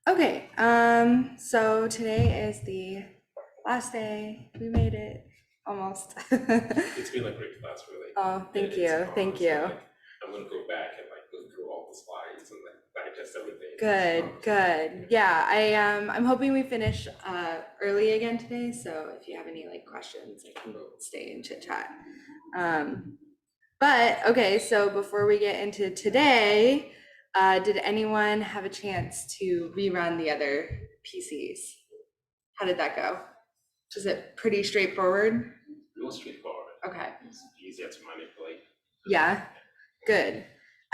Okay, so today is the last day. We made it almost. It's been a great class, really. Oh, thank It's you. Thank honestly you. like I'm gonna go back and like go through all the slides and like digest everything. Good, good. Yeah, I'm hoping we finish early again today, so if you have any like questions, I can stay and chit chat. Um, but okay, so before we get into today, did anyone have a chance to rerun the other PCs? How did that go? Is it pretty straightforward? It was straightforward. Okay. It's easier to manipulate. Yeah, good.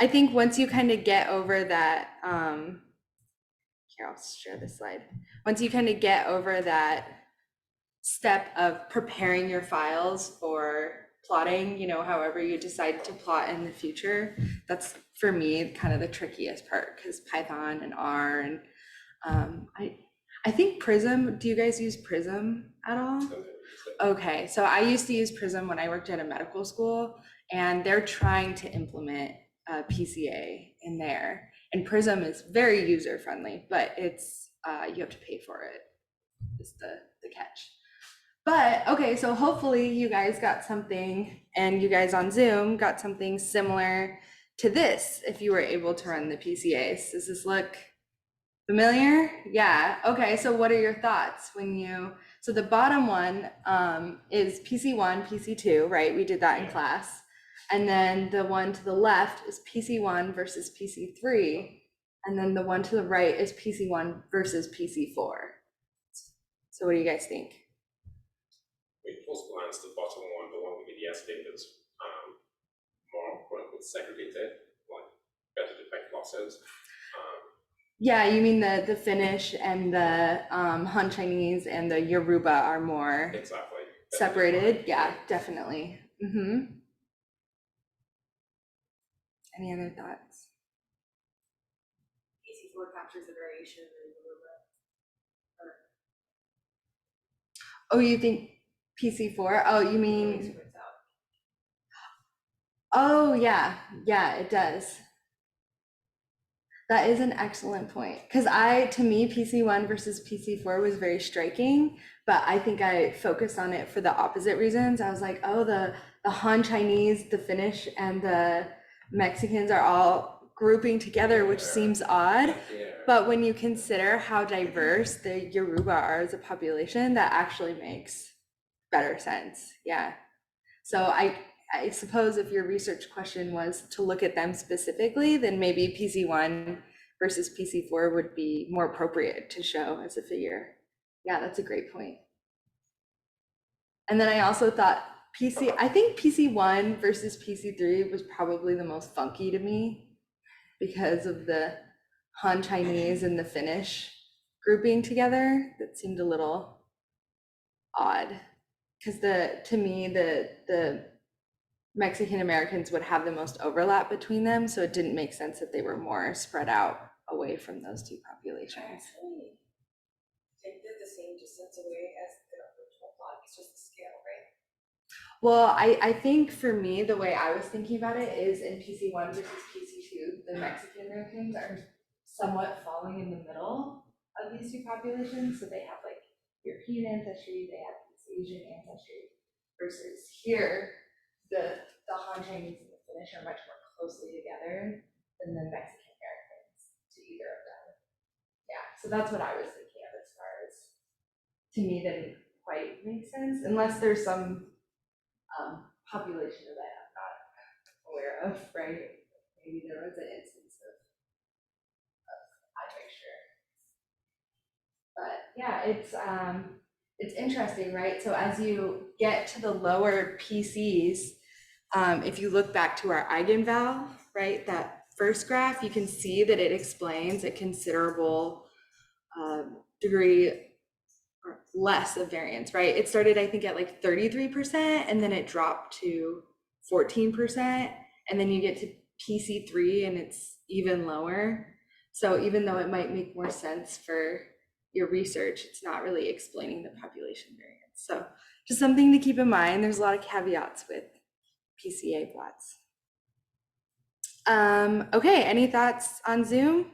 I think once you kind of get over that, here, I'll share this slide. Once you kind of get over that step of preparing your files for plotting, however you decide to plot in the future, that's for me kind of the trickiest part because Python and R and I think Prism, do you guys use Prism at all? Okay, so I used to use Prism when I worked at a medical school, and they're trying to implement PCA in there. And Prism is very user friendly, but it's you have to pay for it. Is the catch. But okay, so hopefully you guys got something, and you guys on Zoom got something similar to this if you were able to run the PCAs. Does this look familiar? Yeah. Okay. So what are your thoughts so the bottom one is PC1, PC2, right? We did that in class. And then the one to the left is PC1 versus PC3. And then the one to the right is PC1 versus PC4. So what do you guys think? Wait, first glance, the bottom one, the one we did yesterday, was more quote unquote segregated, like better defect losses. Yeah, you mean the Finnish and the Han Chinese and the Yoruba are more Exactly. separated? Yeah, definitely. Any other thoughts? PC4 captures the variation in the Oh, you think PC4? Oh, you mean, oh yeah, yeah, it does. That is an excellent point. Because to me, PC1 versus PC4 was very striking, but I think I focused on it for the opposite reasons. I was like, oh, the Han Chinese, the Finnish, and the Mexicans are all grouping together, which seems odd. But when you consider how diverse the Yoruba are as a population, that actually makes better sense. Yeah. So I suppose if your research question was to look at them specifically, then maybe PC1 versus PC4 would be more appropriate to show as a figure. Yeah, that's a great point. And then I also thought I think PC1 versus PC3 was probably the most funky to me because of the Han Chinese and the Finnish grouping together. That seemed a little odd because to me the Mexican Americans would have the most overlap between them, so it didn't make sense that they were more spread out away from those two populations. I think they're the same distance away as the original plot. It's just the scale, right? Well, I think for me, the way I was thinking about it is in PC1 versus PC2, the Mexican Americans are somewhat falling in the middle of these two populations. So they have like European ancestry, they have this Asian ancestry, versus here, the Han Chinese and the Finnish are much more closely together than the Mexican Americans to either of them. Yeah, so that's what I was thinking of as far as, to me, that didn't quite make sense, unless there's some population that I'm not aware of, right? Maybe there was an instance of admixture. But yeah, it's interesting, right? So as you get to the lower PCs, if you look back to our eigenval, right, that first graph, you can see that it explains a considerable degree or less of variance, right? It started, I think, at like 33%, and then it dropped to 14%, and then you get to PC3 and it's even lower. So even though it might make more sense for your research, it's not really explaining the population variance. So just something to keep in mind. There's a lot of caveats with PCA plots. Okay, any thoughts on Zoom?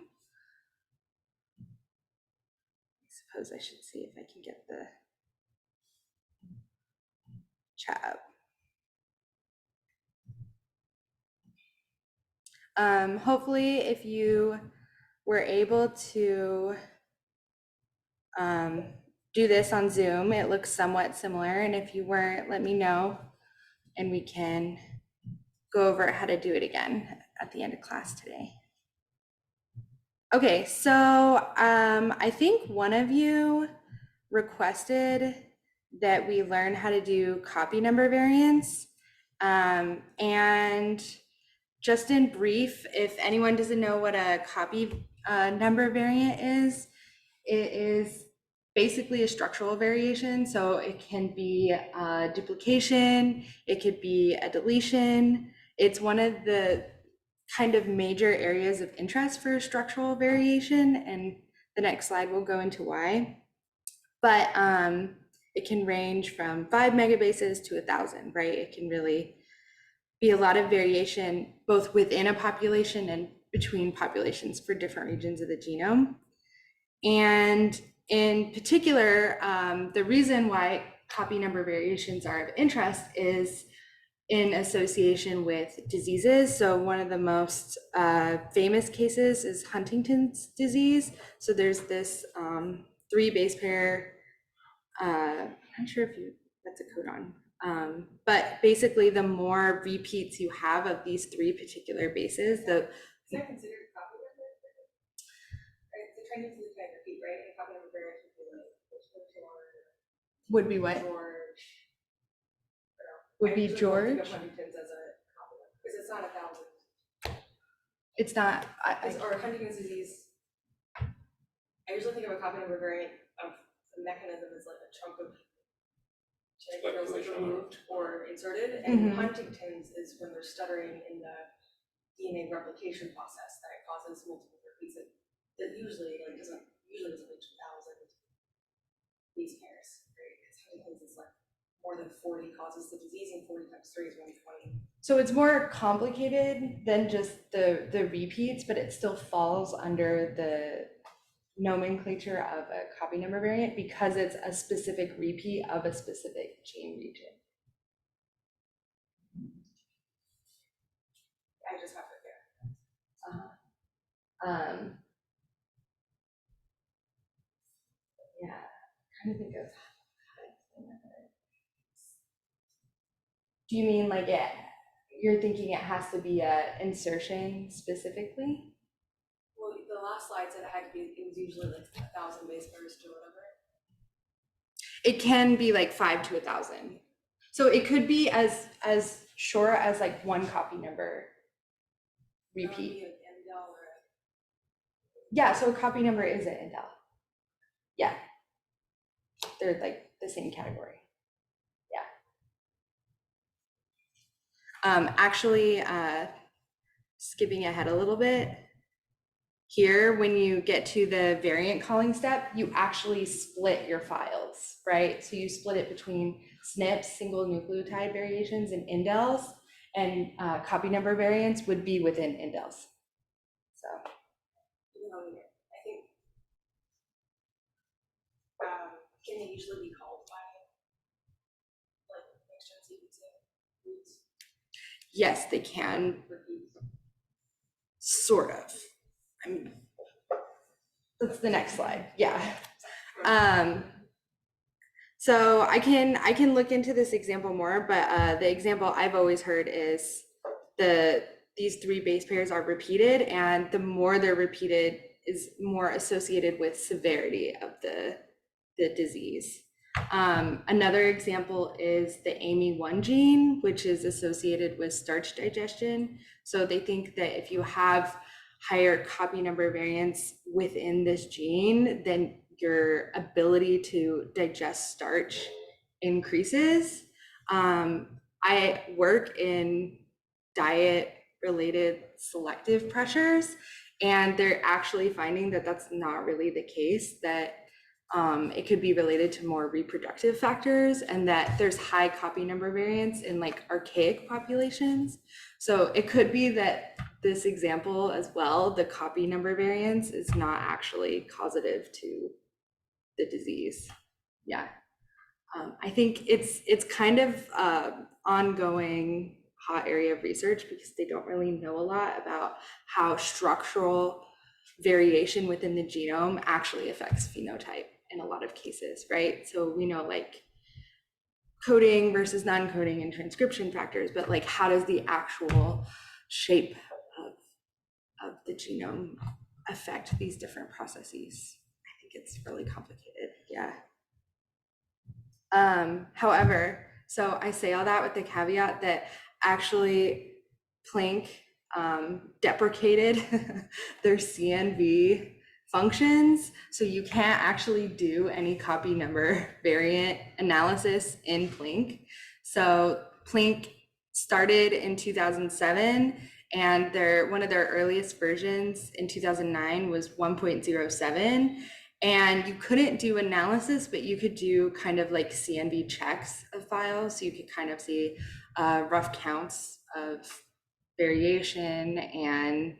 suppose I should see if I can get the chat up. Hopefully, if you were able to do this on Zoom, it looks somewhat similar. And if you weren't, let me know and we can go over how to do it again at the end of class today. Okay, so I think one of you requested that we learn how to do copy number variants. And just in brief, if anyone doesn't know what a copy number variant is, it is basically a structural variation. So it can be a duplication, it could be a deletion. It's one of the kind of major areas of interest for structural variation, and the next slide will go into why. But it can range from 5 megabases to 1,000, right? It can really be a lot of variation both within a population and between populations for different regions of the genome. And in particular, the reason why copy number variations are of interest is in association with diseases. So one of the most famous cases is Huntington's disease. So there's this 3 base pair, I'm not sure if that's a codon, but basically the more repeats you have of these 3 particular bases, Is that considered copy number? Right, the trend is the kind of repeat, right? And copy number variant would be like, would be what? George. Would be George? Huntington's as a copy number, because it's not 1,000. It's not, Or Huntington's disease. I usually think of a copy number variant of the mechanism as like a chunk of genetic materials like removed or inserted, and Huntington's is when they're stuttering in the DNA replication process that it causes multiple repeats. That usually doesn't reach 1,000 base pairs, right? Because Huntington's is like more than 40 causes the disease, and 40 times 3 is 120. so it's more complicated than just the repeats, but it still falls under the nomenclature of a copy number variant because it's a specific repeat of a specific gene region. I just have it there. Yeah, trying to think of how to explain that. Do you mean like you're thinking it has to be a insertion specifically? Well, the last slide said it had to be, it was usually like 1,000 base pairs to whatever. It can be like 5 to 1,000. So it could be as short as like 1 copy number repeat. Yeah, so a copy number is an indel. Yeah, they're like the same category. Yeah. Actually, skipping ahead a little bit, here, when you get to the variant calling step, you actually split your files, right? So you split it between SNPs, single nucleotide variations, and indels, and copy number variants would be within indels. So. I think, can they usually be called by like next-gen sequencing roots? Yes, they can. Sort of. I mean, that's the next slide. Yeah. So I can look into this example more, but the example I've always heard is these 3 base pairs are repeated, and the more they're repeated is more associated with severity of the disease. Another example is the AMY1 gene, which is associated with starch digestion. So they think that if you have higher copy number variants within this gene, then your ability to digest starch increases. I work in diet-related selective pressures, and they're actually finding that that's not really the case, that it could be related to more reproductive factors, and that there's high copy number variants in like archaic populations. So it could be that this example as well, the copy number variance is not actually causative to the disease. Yeah. I think it's kind of ongoing hot area of research because they don't really know a lot about how structural variation within the genome actually affects phenotype in a lot of cases, right? So we know like coding versus non-coding and transcription factors, but like how does the actual shape of the genome affect these different processes? I think it's really complicated, yeah. However, so I say all that with the caveat that actually Planck deprecated their CNV functions, so you can't actually do any copy number variant analysis in Planck. So Planck started in 2007, and one of their earliest versions in 2009 was 1.07. And you couldn't do analysis, but you could do kind of like CNV checks of files. So you could kind of see rough counts of variation and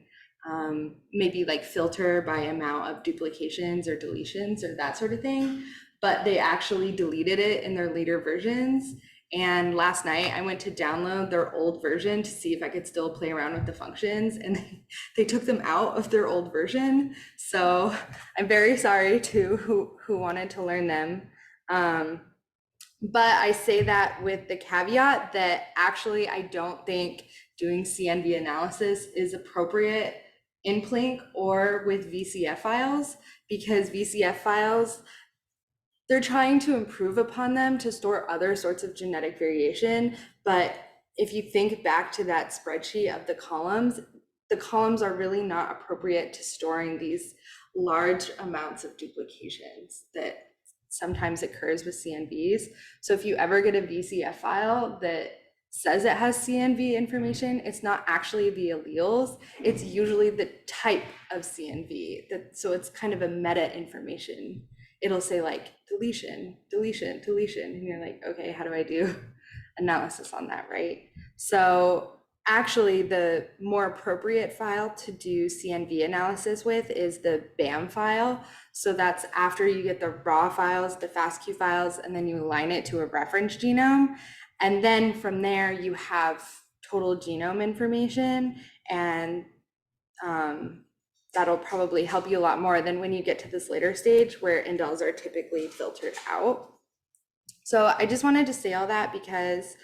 maybe like filter by amount of duplications or deletions or that sort of thing. But they actually deleted it in their later versions. And last night I went to download their old version to see if I could still play around with the functions, and they took them out of their old version. So I'm very sorry to who wanted to learn them. But I say that with the caveat that actually I don't think doing CNV analysis is appropriate in Planck or with VCF files, because VCF files, they're trying to improve upon them to store other sorts of genetic variation. But if you think back to that spreadsheet of the columns are really not appropriate to storing these large amounts of duplications that sometimes occurs with CNVs. So if you ever get a VCF file that says it has CNV information, it's not actually the alleles, it's usually the type of CNV. So it's kind of a meta information. It'll say like deletion, deletion, deletion, and you're like, okay, how do I do analysis on that, right? So actually the more appropriate file to do CNV analysis with is the BAM file. So that's after you get the raw files, the FASTQ files, and then you align it to a reference genome. And then from there you have total genome information, and that'll probably help you a lot more than when you get to this later stage where indels are typically filtered out. So I just wanted to say all that because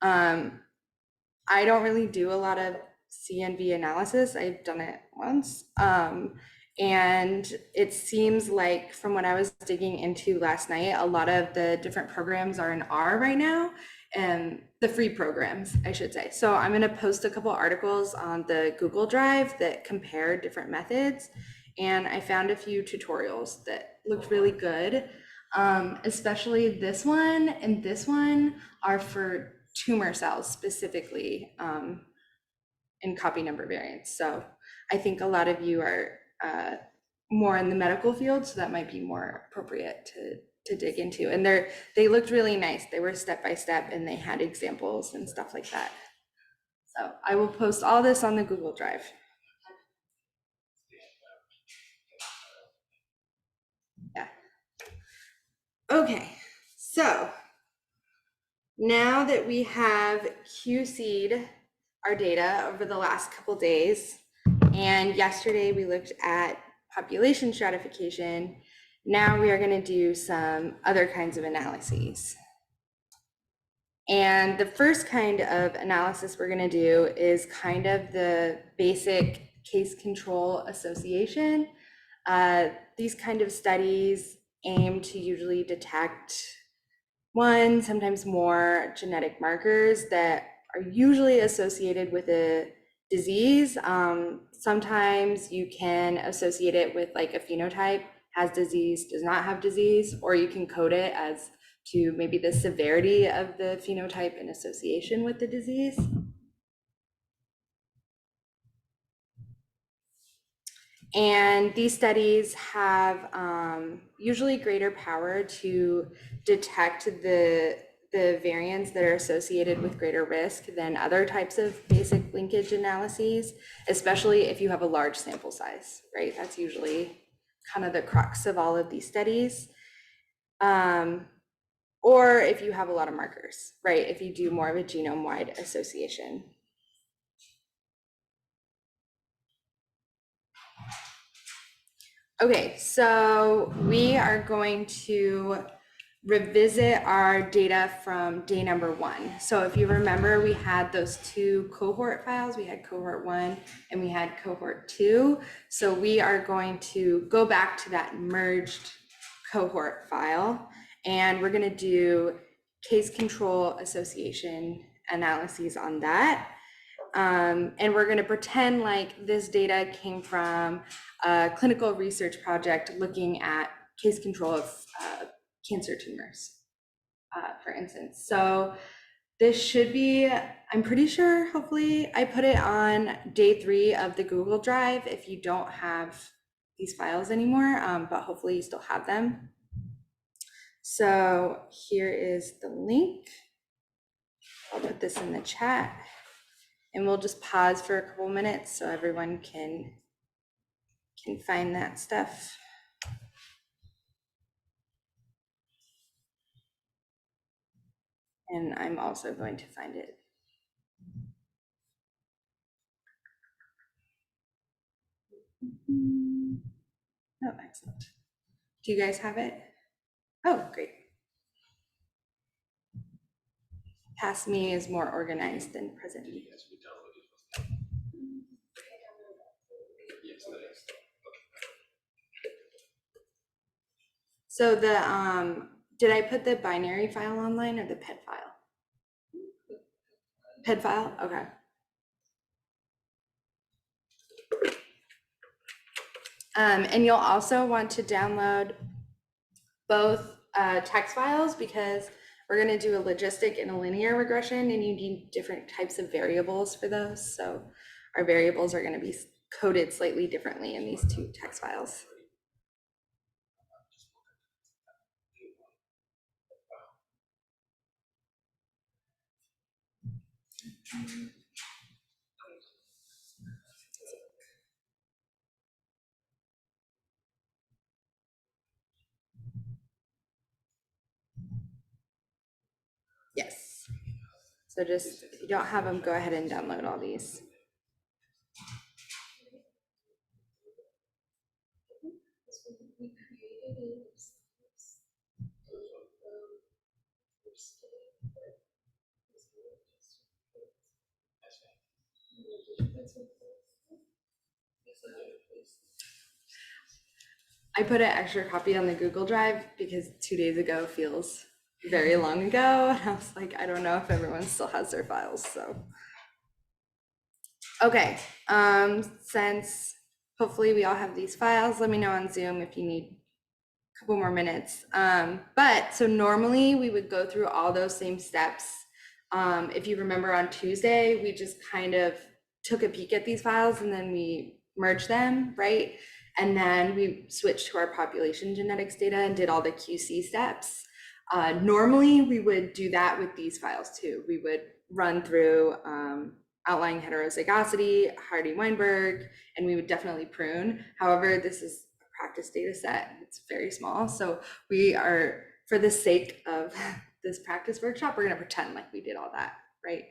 I don't really do a lot of CNV analysis. I've done it once. And it seems like from what I was digging into last night, a lot of the different programs are in R right now, and the free programs, I should say. So I'm going to post a couple articles on the Google Drive that compare different methods. And I found a few tutorials that looked really good, especially this one and this one are for tumor cells specifically in copy number variants. So I think a lot of you are more in the medical field, so that might be more appropriate to dig into. And they looked really nice. They were step by step, and they had examples and stuff like that. So I will post all this on the Google Drive. Yeah. Okay, so now that we have QC'd our data over the last couple days, and yesterday we looked at population stratification, now we are going to do some other kinds of analyses. And the first kind of analysis we're going to do is kind of the basic case control association. These kind of studies aim to usually detect one, sometimes more genetic markers that are usually associated with a disease. Sometimes you can associate it with like a phenotype, has disease, does not have disease, or you can code it as to maybe the severity of the phenotype in association with the disease. And these studies have usually greater power to detect the variants that are associated with greater risk than other types of basic linkage analyses, especially if you have a large sample size, right? That's usually kind of the crux of all of these studies. Or if you have a lot of markers, right? If you do more of a genome-wide association. Okay, so we are going to revisit our data from day number 1. So if you remember, we had those 2 cohort files. We had cohort 1 and we had cohort 2. So we are going to go back to that merged cohort file, and we're going to do case control association analyses on that. And we're going to pretend like this data came from a clinical research project looking at case control of cancer tumors, for instance. So this should be, I'm pretty sure, hopefully, I put it on day 3 of the Google Drive if you don't have these files anymore, but hopefully you still have them. So here is the link. I'll put this in the chat. And we'll just pause for a couple minutes so everyone can find that stuff. And I'm also going to find it. Oh, excellent. Do you guys have it? Oh, great. Past me is more organized than present me. Yes, we downloaded it. Yes, the next. So the did I put the binary file online or the PED file? PED file? Okay. And you'll also want to download both text files, because we're going to do a logistic and a linear regression, and you need different types of variables for those. So our variables are going to be coded slightly differently in these 2 text files. Yes. So just, if you don't have them, go ahead and download all these. I put an extra copy on the Google Drive because 2 days ago feels very long ago. And I was like, I don't know if everyone still has their files, so. Okay, since hopefully we all have these files, let me know on Zoom if you need a couple more minutes. But so normally we would go through all those same steps. If you remember on Tuesday, we just kind of took a peek at these files and then we merged them, right? And then we switched to our population genetics data and did all the QC steps. Normally we would do that with these files too. We would run through outlying heterozygosity, Hardy-Weinberg, and we would definitely prune. However, this is a practice data set. It's very small. So we are, for the sake of this practice workshop, we're going to pretend like we did all that, right?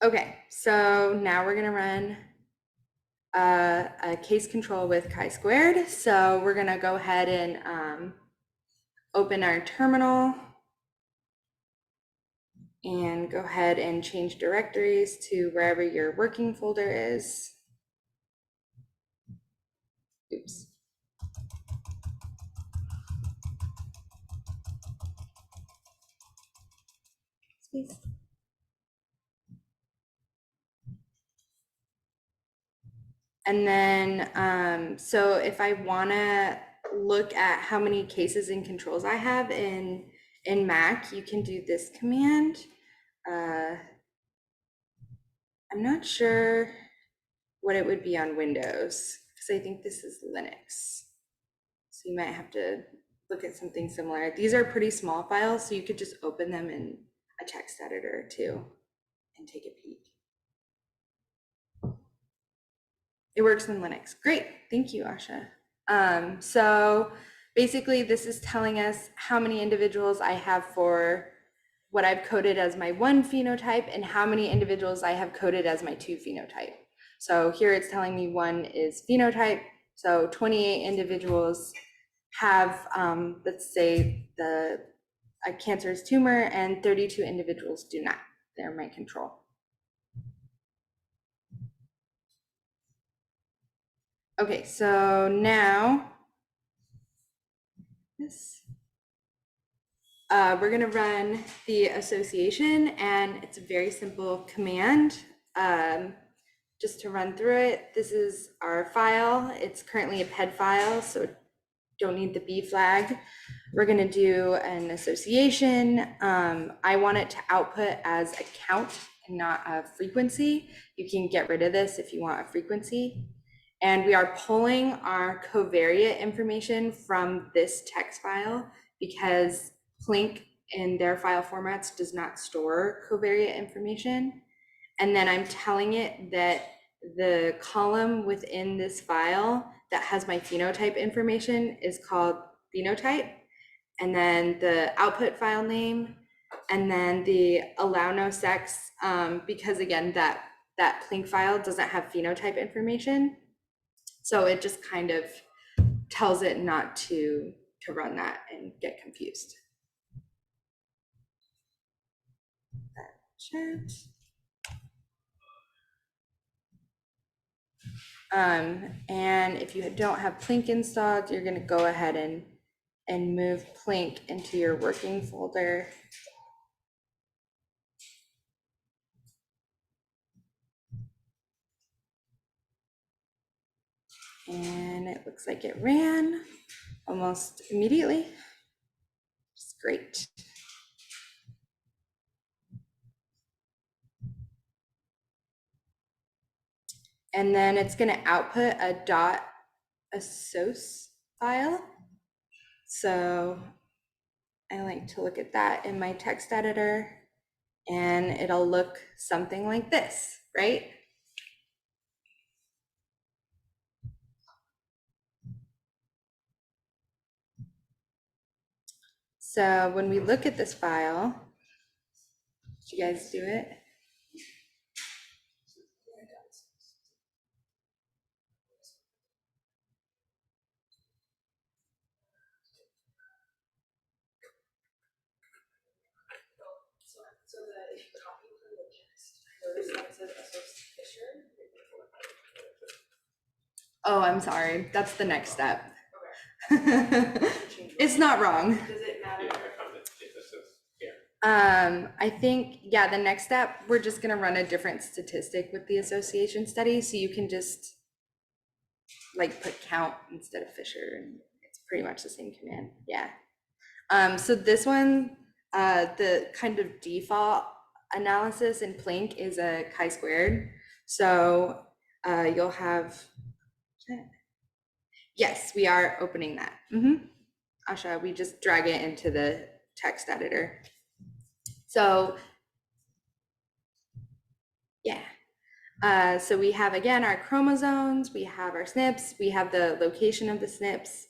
Okay, so now we're going to run a case control with chi-squared. So we're going to go ahead and open our terminal and go ahead and change directories to wherever your working folder is. Oops. Space. And then, so if I wanna look at how many cases and controls I have in Mac, you can do this command. I'm not sure what it would be on Windows, because I think this is Linux. So you might have to look at something similar. These are pretty small files, so you could just open them in a text editor too and take a peek. It works in Linux. Great, thank you, Asha. So basically this is telling us how many individuals I have for what I've coded as my 1 phenotype and how many individuals I have coded as my 2 phenotype. So here it's telling me 1 is phenotype. So 28 individuals have, let's say, a cancerous tumor, and 32 individuals do not. They're my control. Okay, so now this, we're gonna run the association, and it's a very simple command. Just to run through it, this is our file. It's currently a PED file, so don't need the B flag. We're gonna do an association. I want it to output as a count and not a frequency. You can get rid of this if you want a frequency. And we are pulling our covariate information from this text file because Plink in their file formats does not store covariate information. And then I'm telling it that the column within this file that has my phenotype information is called phenotype. And then the output file name, and then the allow no sex, because again, that Plink file doesn't have phenotype information. So it just kind of tells it not to run that and get confused. Chat. And if you don't have Plink installed, you're going to go ahead and move Plink into your working folder. And it looks like it ran almost immediately. It's great. And then it's going to output a .assoc file. So I like to look at that in my text editor, and it'll look something like this, right? So when we look at this file, did you guys do it? So that if you copy from the text, notice that it says associate Fisher. Oh, I'm sorry. That's the next step. Okay. It's not wrong. Does it matter? Yeah, I found it. Yeah, this is here. I think, yeah, the next step, we're just gonna run a different statistic with the association study. So you can just like put count instead of Fisher, and it's pretty much the same command. Yeah. So this one, the kind of default analysis in Plink is a chi-squared. So you'll have, yes, we are opening that. Asha, we just drag it into the text editor. So yeah, so we have, again, our chromosomes, we have our SNPs, we have the location of the SNPs,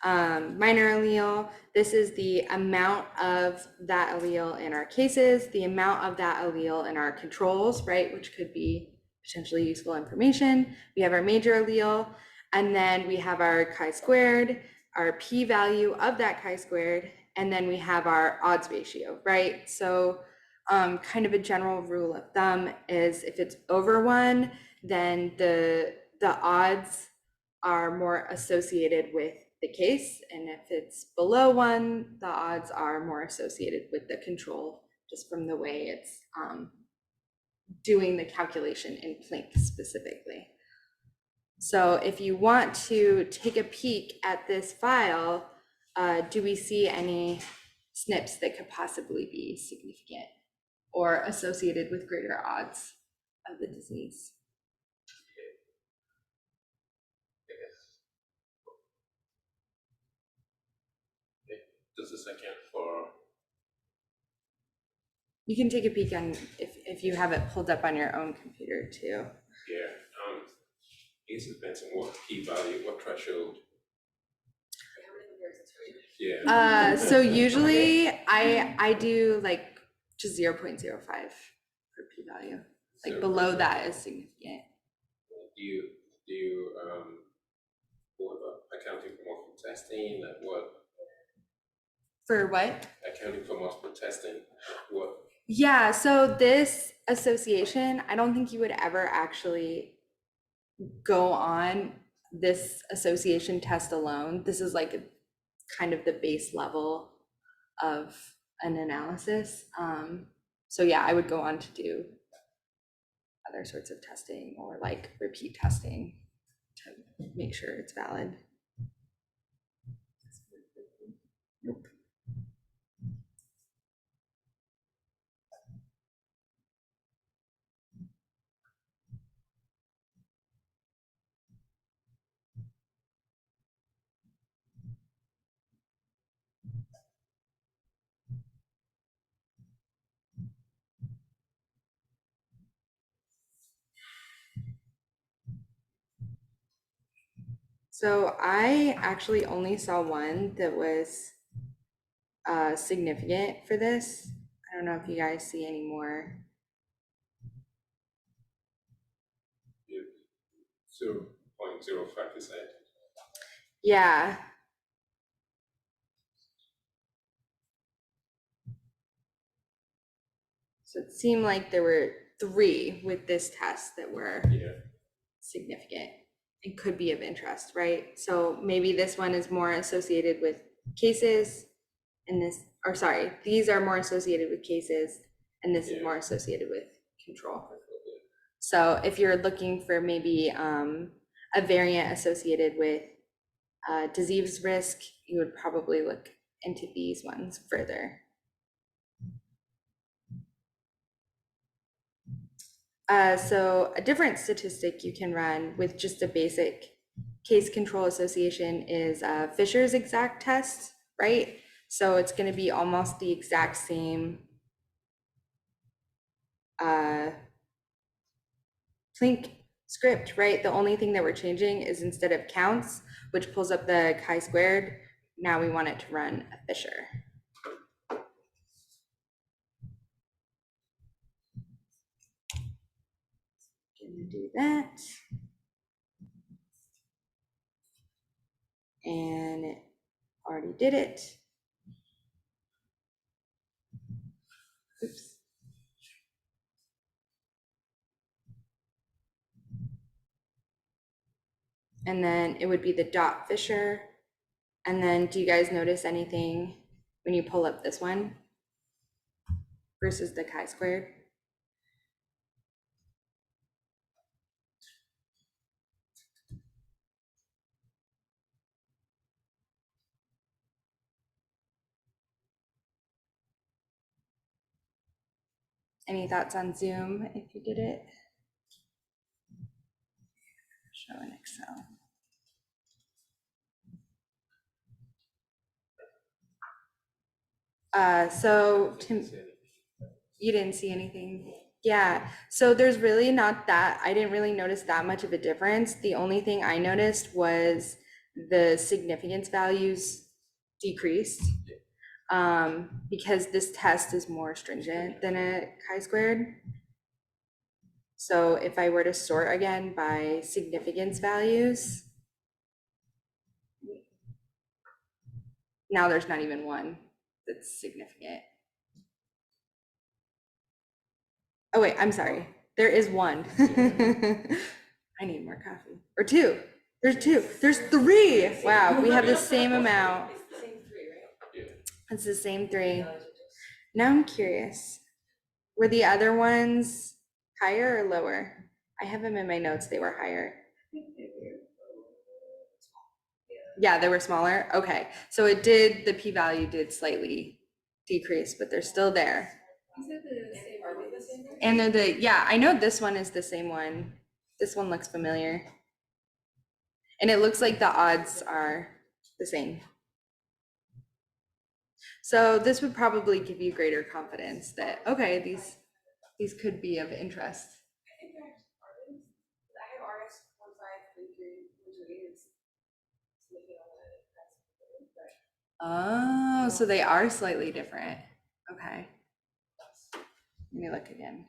minor allele. This is the amount of that allele in our cases, the amount of that allele in our controls, right, which could be potentially useful information. We have our major allele, and then we have our chi-squared, our p-value of that chi-squared, and then we have our odds ratio, right? So kind of a general rule of thumb is if it's over 1, then the odds are more associated with the case, and if it's below 1, the odds are more associated with the control, just from the way it's doing the calculation in Plink specifically. So if you want to take a peek at this file, do we see any SNPs that could possibly be significant or associated with greater odds of the disease? Does this account for? You can take a peek on if you have it pulled up on your own computer too. Yeah, it depends on what p-value, what threshold Yeah. So usually I do like just 0.05 for p-value. Like below that is significant. Do you what about accounting for multiple testing? Like what? For what? Accounting for multiple testing. What? Yeah, so this association, I don't think you would ever actually go on this association test alone. This is like kind of the base level of an analysis. So yeah, I would go on to do other sorts of testing or like repeat testing to make sure it's valid. Nope. So I actually only saw one that was significant for this. I don't know if you guys see any more. 0.05%. Yeah. So it seemed like there were 3 with this test that were Yeah. significant and could be of interest, right? So maybe this one is more associated with cases and this, or sorry, these are more associated with cases and this is more associated with control. So if you're looking for maybe a variant associated with disease risk, you would probably look into these ones further. So a different statistic you can run with just a basic case control association is Fisher's exact test, right? So it's going to be almost the exact same Plink script, right? The only thing that we're changing is instead of counts, which pulls up the chi-squared, now we want it to run a Fisher. Gonna do that. And it already did it. Oops. And then it would be the dot Fisher. And then do you guys notice anything when you pull up this one versus the chi-squared? Any thoughts on Zoom if you did it? Show in Excel. So Tim, you didn't see anything? Yeah, so there's really not that, I didn't really notice that much of a difference. The only thing I noticed was the significance values decreased. Because this test is more stringent than a chi-squared. So if I were to sort again by significance values, now there's not even one that's significant. Oh wait, I'm sorry. There is one. I need more coffee. Or 2. There's 2. There's 3. Wow, we have the same amount. It's the same 3, right? Yeah. It's the same 3. Now I'm curious. Were the other ones higher or lower? I have them in my notes. They were higher. Yeah, they were smaller. Okay. So it did, the p-value did slightly decrease, but they're still there. These are the same, are they the same? And they're the, yeah, I know this one is the same one. This one looks familiar. And it looks like the odds are the same. So this would probably give you greater confidence that, okay, these could be of interest. I think they're RS. I have RS 1533, which is significant on the test, but Oh, so they are slightly different. Okay. Let me look again.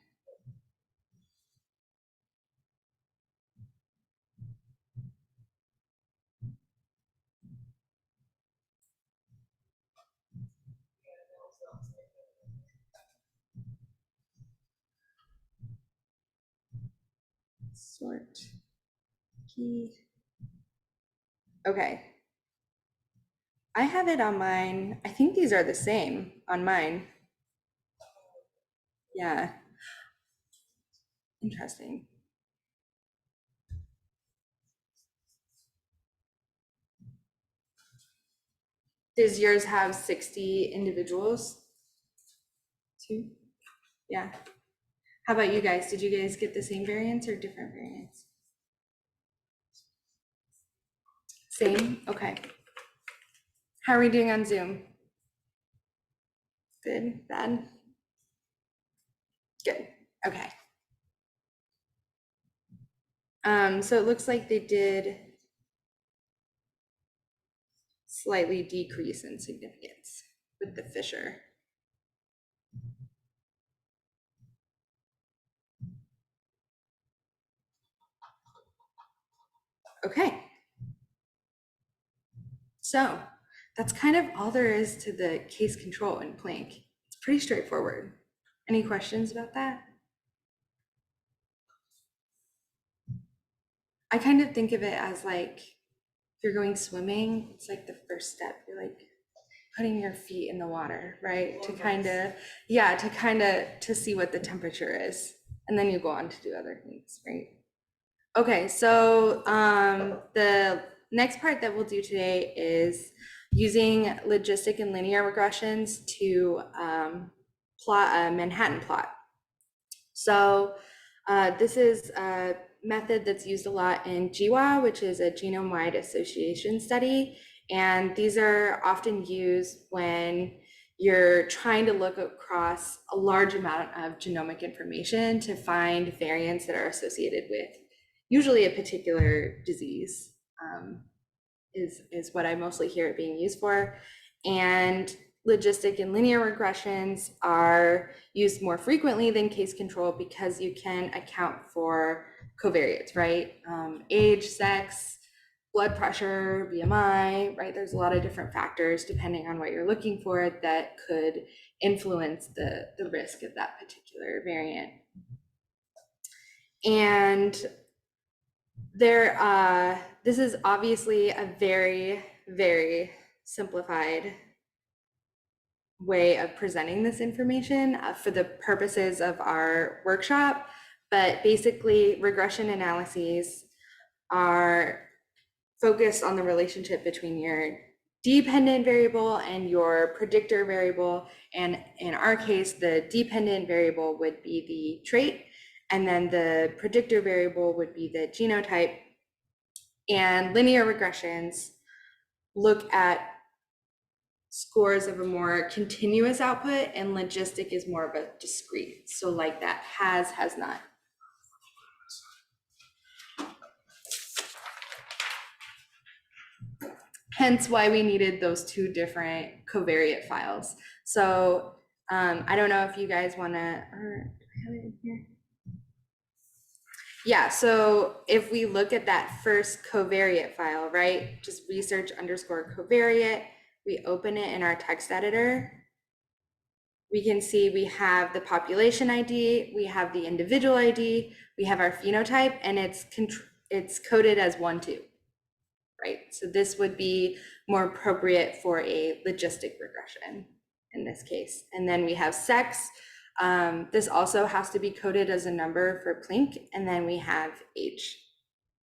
Sort key. Okay. I have it on mine. I think these are the same on mine. Yeah. Interesting. Does yours have 60 individuals? Too? Yeah. How about you guys? Did you guys get the same variants or different variants? Same? Okay. How are we doing on Zoom? Good? Bad? Good. Okay. So it looks like they did slightly decrease in significance with the Fisher. Okay. So that's kind of all there is to the case control in Planck. It's pretty straightforward. Any questions about that? I kind of think of it as like, if you're going swimming, it's like the first step. You're like putting your feet in the water, right? To kind of, yeah, to see what the temperature is. And then you go on to do other things, right? Okay, so the next part that we'll do today is using logistic and linear regressions to plot a Manhattan plot. So this is a method that's used a lot in GWA, which is a genome-wide association study. And these are often used when you're trying to look across a large amount of genomic information to find variants that are associated with usually a particular disease, is what I mostly hear it being used for. And logistic and linear regressions are used more frequently than case control because you can account for covariates, right? Age, sex, blood pressure, BMI, right? There's a lot of different factors depending on what you're looking for that could influence the risk of that particular variant. And this is obviously a very, very simplified way of presenting this information for the purposes of our workshop. But basically, regression analyses are focused on the relationship between your dependent variable and your predictor variable. And in our case, the dependent variable would be the trait, and then the predictor variable would be the genotype. And linear regressions look at scores of a more continuous output, and logistic is more of a discrete. So like that has not. Hence why we needed those two different covariate files. So I don't know if you guys want to, or do I have it in here? Yeah, so if we look at that first covariate file, right, just research_covariate, we open it in our text editor, we can see we have the population ID, we have the individual ID, we have our phenotype, and it's coded as 1, 2, right? So this would be more appropriate for a logistic regression in this case. And then we have sex. This also has to be coded as a number for Planck, and then we have age.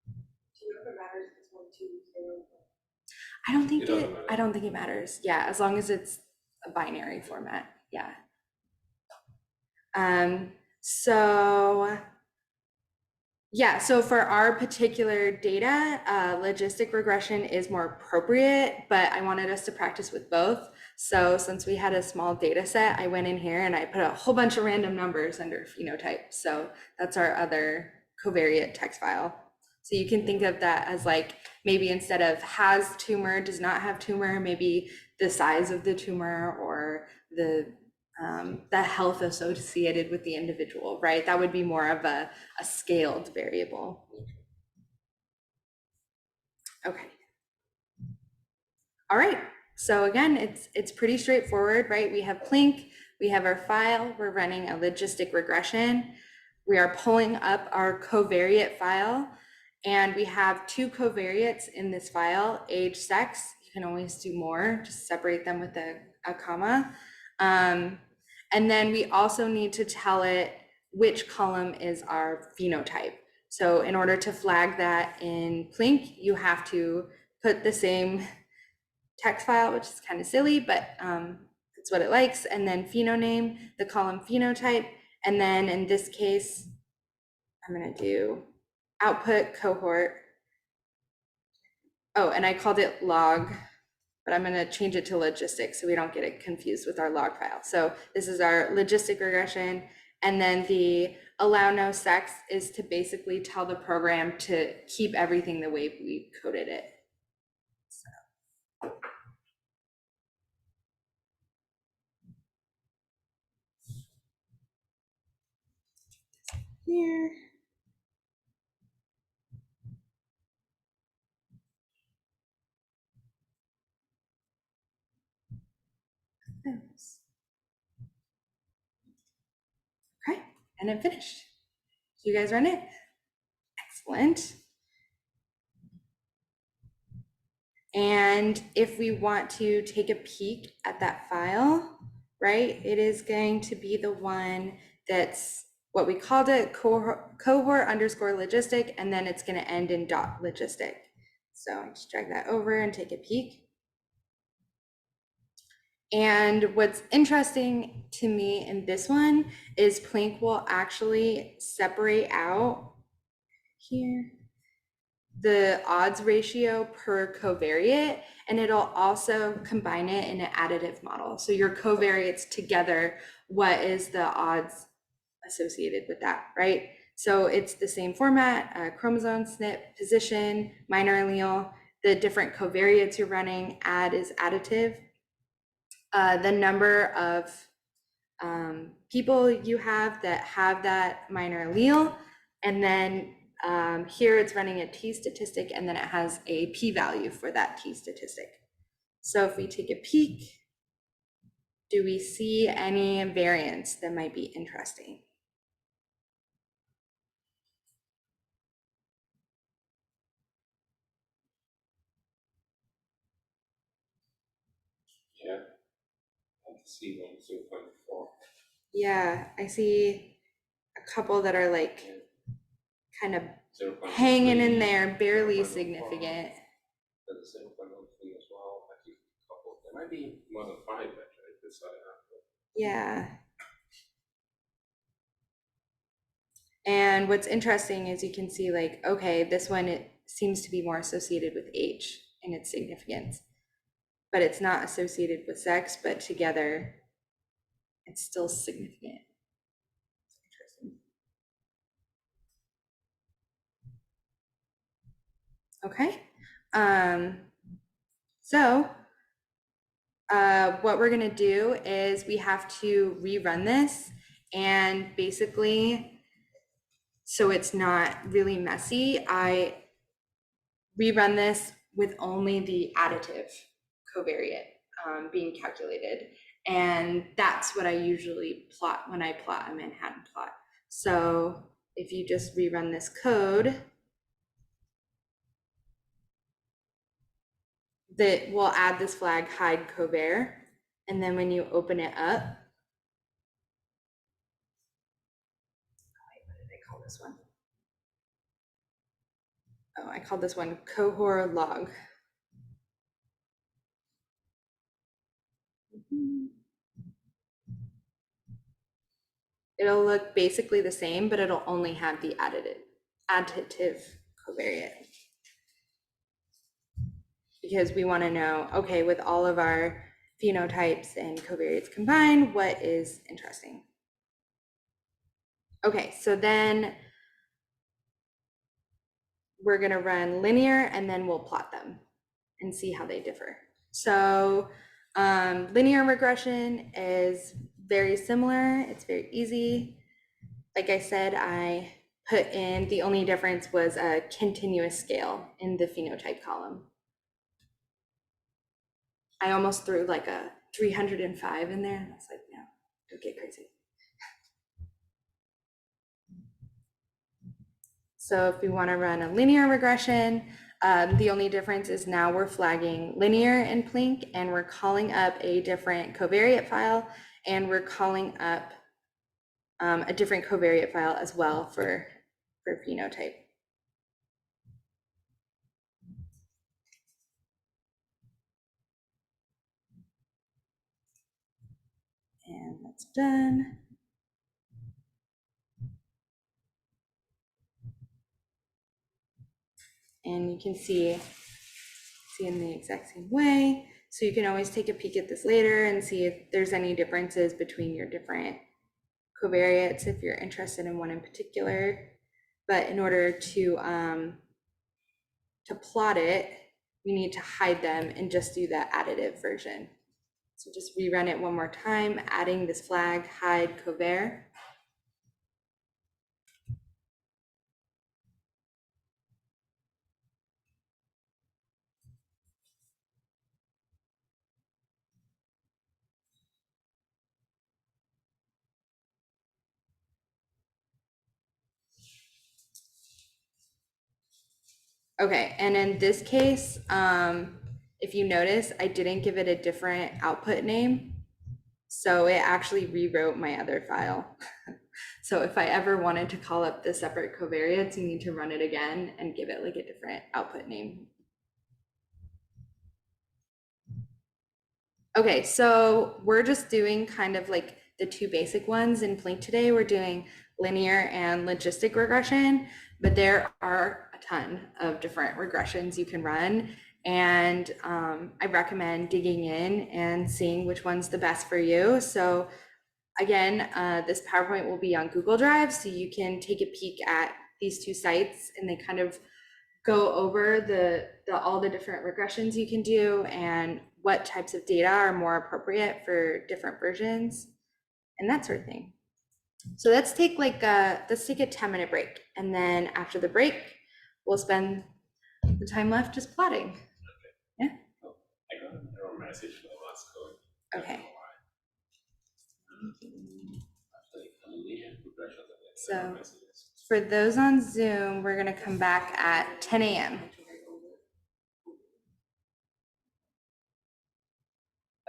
Do you know if it matters if it's 1, 2, 0? I don't think it matters. Yeah, as long as it's a binary format. Yeah. So for our particular data, logistic regression is more appropriate, but I wanted us to practice with both. So since we had a small data set, I went in here and I put a whole bunch of random numbers under phenotype. So that's our other covariate text file. So you can think of that as like, maybe instead of has tumor, does not have tumor, maybe the size of the tumor or the health associated with the individual, right? That would be more of a scaled variable. Okay. All right. So again, it's pretty straightforward, right? We have Plink, we have our file, we're running a logistic regression. We are pulling up our covariate file, and we have 2 covariates in this file, age, sex. You can always do more, just separate them with a comma. And then we also need to tell it which column is our phenotype. So in order to flag that in Plink, you have to put the same text file, which is kind of silly, but it's what it likes, and then phenoname, the column phenotype, and then in this case, I'm gonna do output cohort. Oh, and I called it log, but I'm gonna change it to logistic so we don't get it confused with our log file. So this is our logistic regression, and then the allow no sex is to basically tell the program to keep everything the way we coded it. Here. Okay, and it finished. You guys run it? Excellent. And if we want to take a peek at that file, right, it is going to be the one that's what we called it, cohort underscore logistic, and then it's going to end in dot logistic. So I just drag that over and take a peek. And what's interesting to me in this one is Plink will actually separate out here the odds ratio per covariate, and it'll also combine it in an additive model. So your covariates together, what is the odds associated with that, right? So it's the same format, chromosome, SNP, position, minor allele, the different covariates you're running, add is additive. The number of people you have that minor allele, and then here it's running a t-statistic, and then it has a p-value for that t-statistic. So if we take a peek, do we see any variance that might be interesting? Yeah, I can see 1, 0.4. Yeah, I see a couple that are like kind of 0.3, hanging in there, barely 0.04. significant. There's a 0.03 as well. I think a couple. There might be more than 5 actually. This side. Yeah. And what's interesting is you can see like, okay, this one, it seems to be more associated with age and its significance, but it's not associated with sex, but together it's still significant. Okay. So what we're gonna do is we have to rerun this, and basically, so it's not really messy, I rerun this with only the additive covariate being calculated. And that's what I usually plot when I plot a Manhattan plot. So if you just rerun this code, that will add this flag hide covar. And then when you open it up, what did I call this one? Oh, I called this one cohort log. It'll look basically the same, but it'll only have the additive covariate. Because we want to know, okay, with all of our phenotypes and covariates combined, what is interesting? Okay, so then we're going to run linear, and then we'll plot them and see how they differ. So Linear regression is very similar. It's very easy. Like I said, I put in, the only difference was a continuous scale in the phenotype column. I almost threw like a 305 in there. That's like, no, don't get crazy. So if we want to run a linear regression, the only difference is now we're flagging linear in Plink, and we're calling up a different covariate file, and we're calling up a different covariate file as well for phenotype. And that's done. And you can see in the exact same way. So you can always take a peek at this later and see if there's any differences between your different covariates if you're interested in one in particular. But in order to plot it, we need to hide them and just do the additive version. So just rerun it one more time, adding this flag hide covar. Okay, and in this case, if you notice, I didn't give it a different output name. So it actually rewrote my other file. So if I ever wanted to call up the separate covariates, you need to run it again and give it like a different output name. Okay, so we're just doing kind of like the two basic ones in Plink today. We're doing linear and logistic regression, but there are a ton of different regressions you can run. And I recommend digging in and seeing which one's the best for you. So again, this PowerPoint will be on Google Drive, so you can take a peek at these two sites, and they kind of go over all the different regressions you can do and what types of data are more appropriate for different versions and that sort of thing. So let's take a 10-minute break, and then after the break, we'll spend the time left just plotting. Yeah. I got an error message from the last code. Okay. So for those on Zoom, we're going to come back at 10 a.m.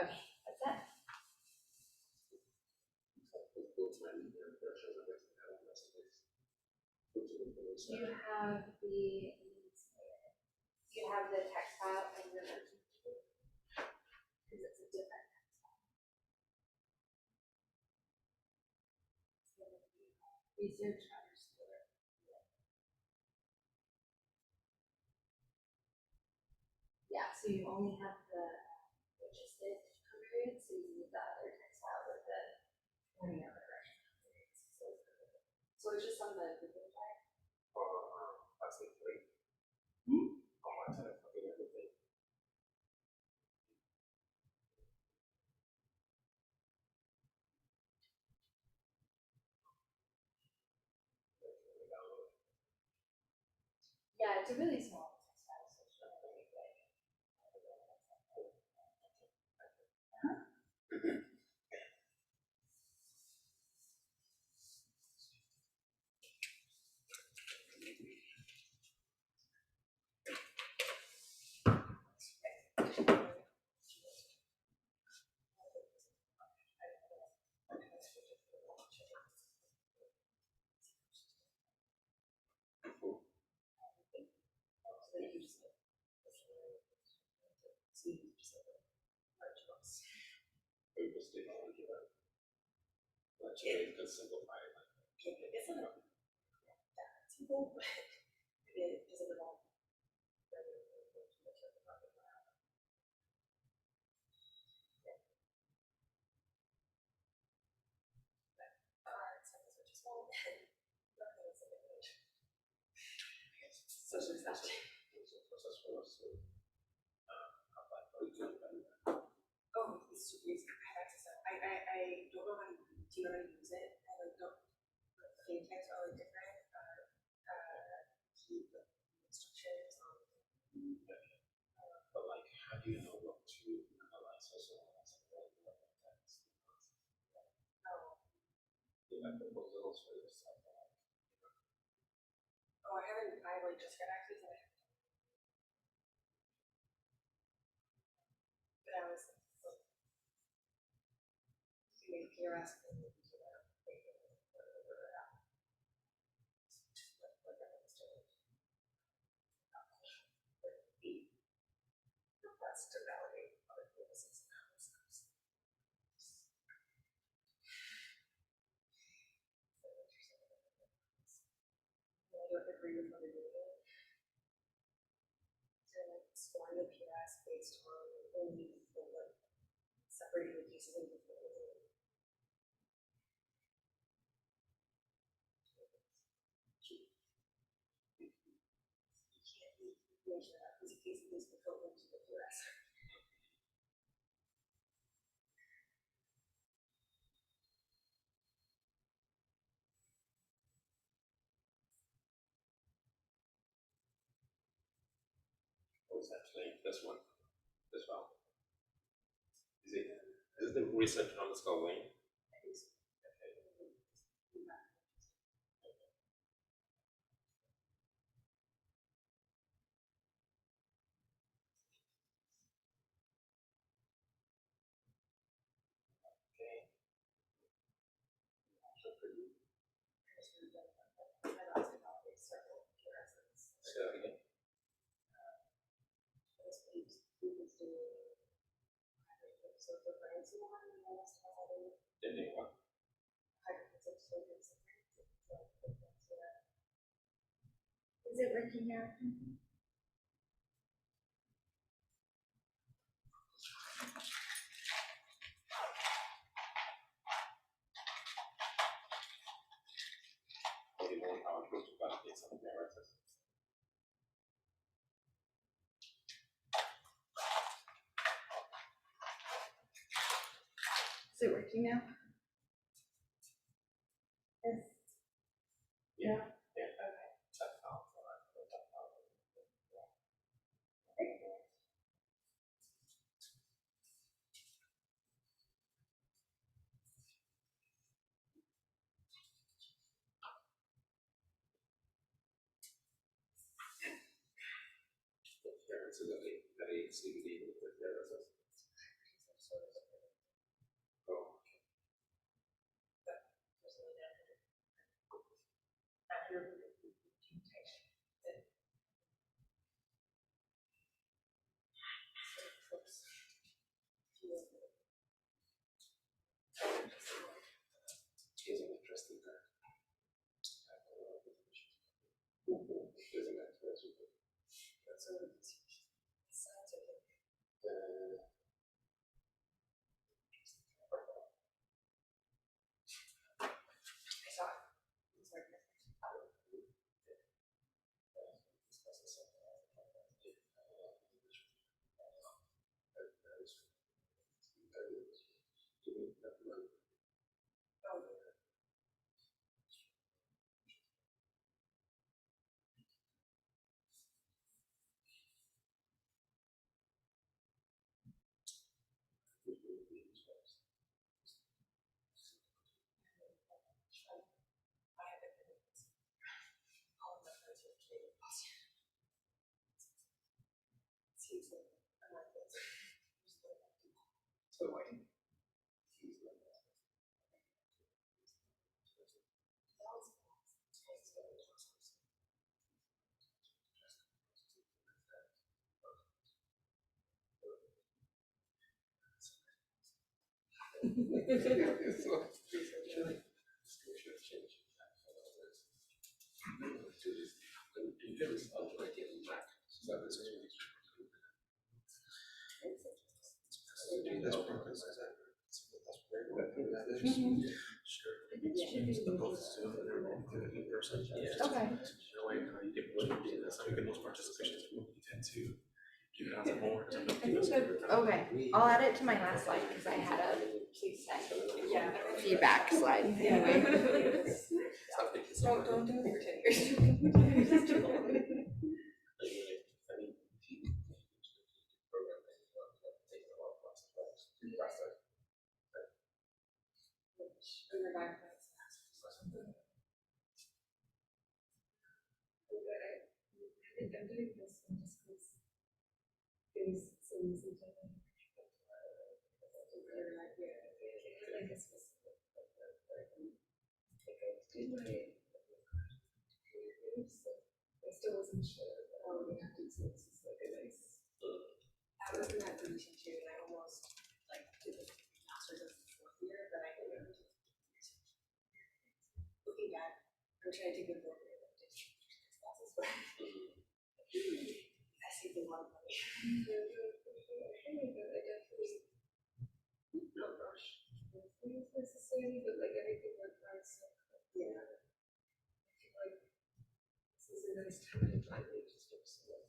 Okay, that's it. Do you have the text file in your version? Because it's a different text file. Research underscore. Yeah, so you only have the logistic covariates, so you need the other text file with the linear regression covariates. So it's just on the Google Drive. That's the three. On my side, I think everything. Yeah, it's a really small text file, so it's not really big. It could simplify it. It's not that simple, but it doesn't involve. So it's that. Oh, I don't know how to, do you know how to use it? I like don't, the theme tags are like different, keep the instructions on. But like, how do you know what to analyze or so on? Oh, Like proposals for this stuff. oh, I like just got access to it. But I was, you're asking me to, request to validate other purposes analysis. I don't agree with what they're doing. To like score the PS based on only the like separating the pieces into the. You can't make sure that piece of case is fulfilled into the PS. Or is that playing this one as well? Is the research underscore Wayne? Say that again. Didn't you want? Is it working now? Or do you want our group to validate some narratives? Is it working now? Yes. Yeah. Yeah. Okay. Check out for that. Parents are very CBD with their narratives. Oh, here's an interesting guy. Here's an interesting guy. That's a scientific. Okay. You get most participation, you tend to Okay, I'll add it to my last slide because I had a please send feedback slide. Anyway. Don't do it for 10 years. Just too long. I'm doing this one just because it was so easy to I guess was I did my I still wasn't sure how we have to, so this is like a nice I was in that position too, and I almost like did the master's as a fourth year, but I didn't looking back, I'm trying to take the board classes, but I saved a lot of money. Not rush necessarily, but like everything went right, so yeah. I feel like this is a nice time to finally just do some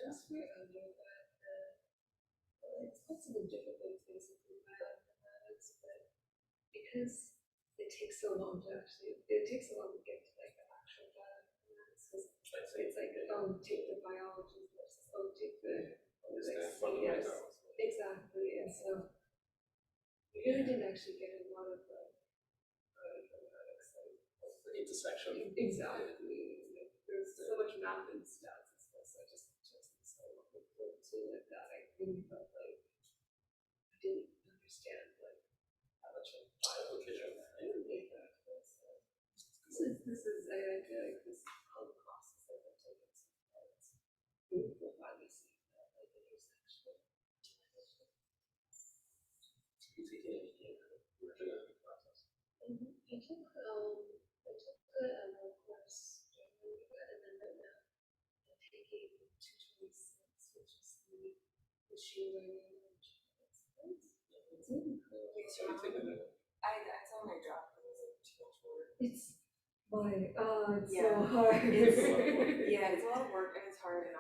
it's weird on you that it's possible difficult basically mathematics, but because it takes so long to actually, it takes so long to get to like the actual mathematics. It's like, oh, take the biology versus, oh, take the yes, exactly, and so we really didn't actually get a lot of like mathematics, like The intersection. exactly. Like, there's so much math and stats and stuff, so I just so looking forward to like that. I really felt like I didn't understand like how much of Application. I didn't make that. So this is I feel like this all the classes that I've taken so far, it's beautiful finally seeing that like intersection. You take any original classes. I took the ML course during and then right now I'm taking 226, which is the machine learning and it's really cool. So you take it. That's on my job because it's too much work. It's it's Yeah. so hard. It's It's a lot of work and it's hard, and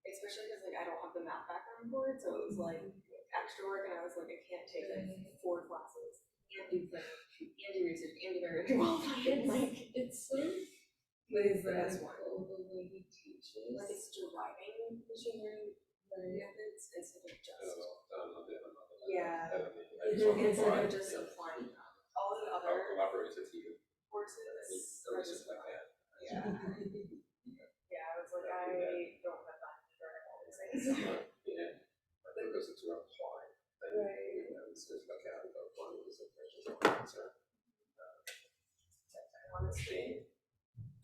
especially because like I don't have the math background for it, so it was like extra work, and I was like, I can't take like 4 classes and do and do research and do very qualified. Like it's so Liz, the that's way he teaches. Like it's deriving machine learning methods instead of just instead of just applying them. All the other Collaborative team. courses Or are just just like that. yeah. I was like, I don't have time to learn all these things. Yeah. I think because it's around apply. Right. It's just like a one is a question answer. Honestly,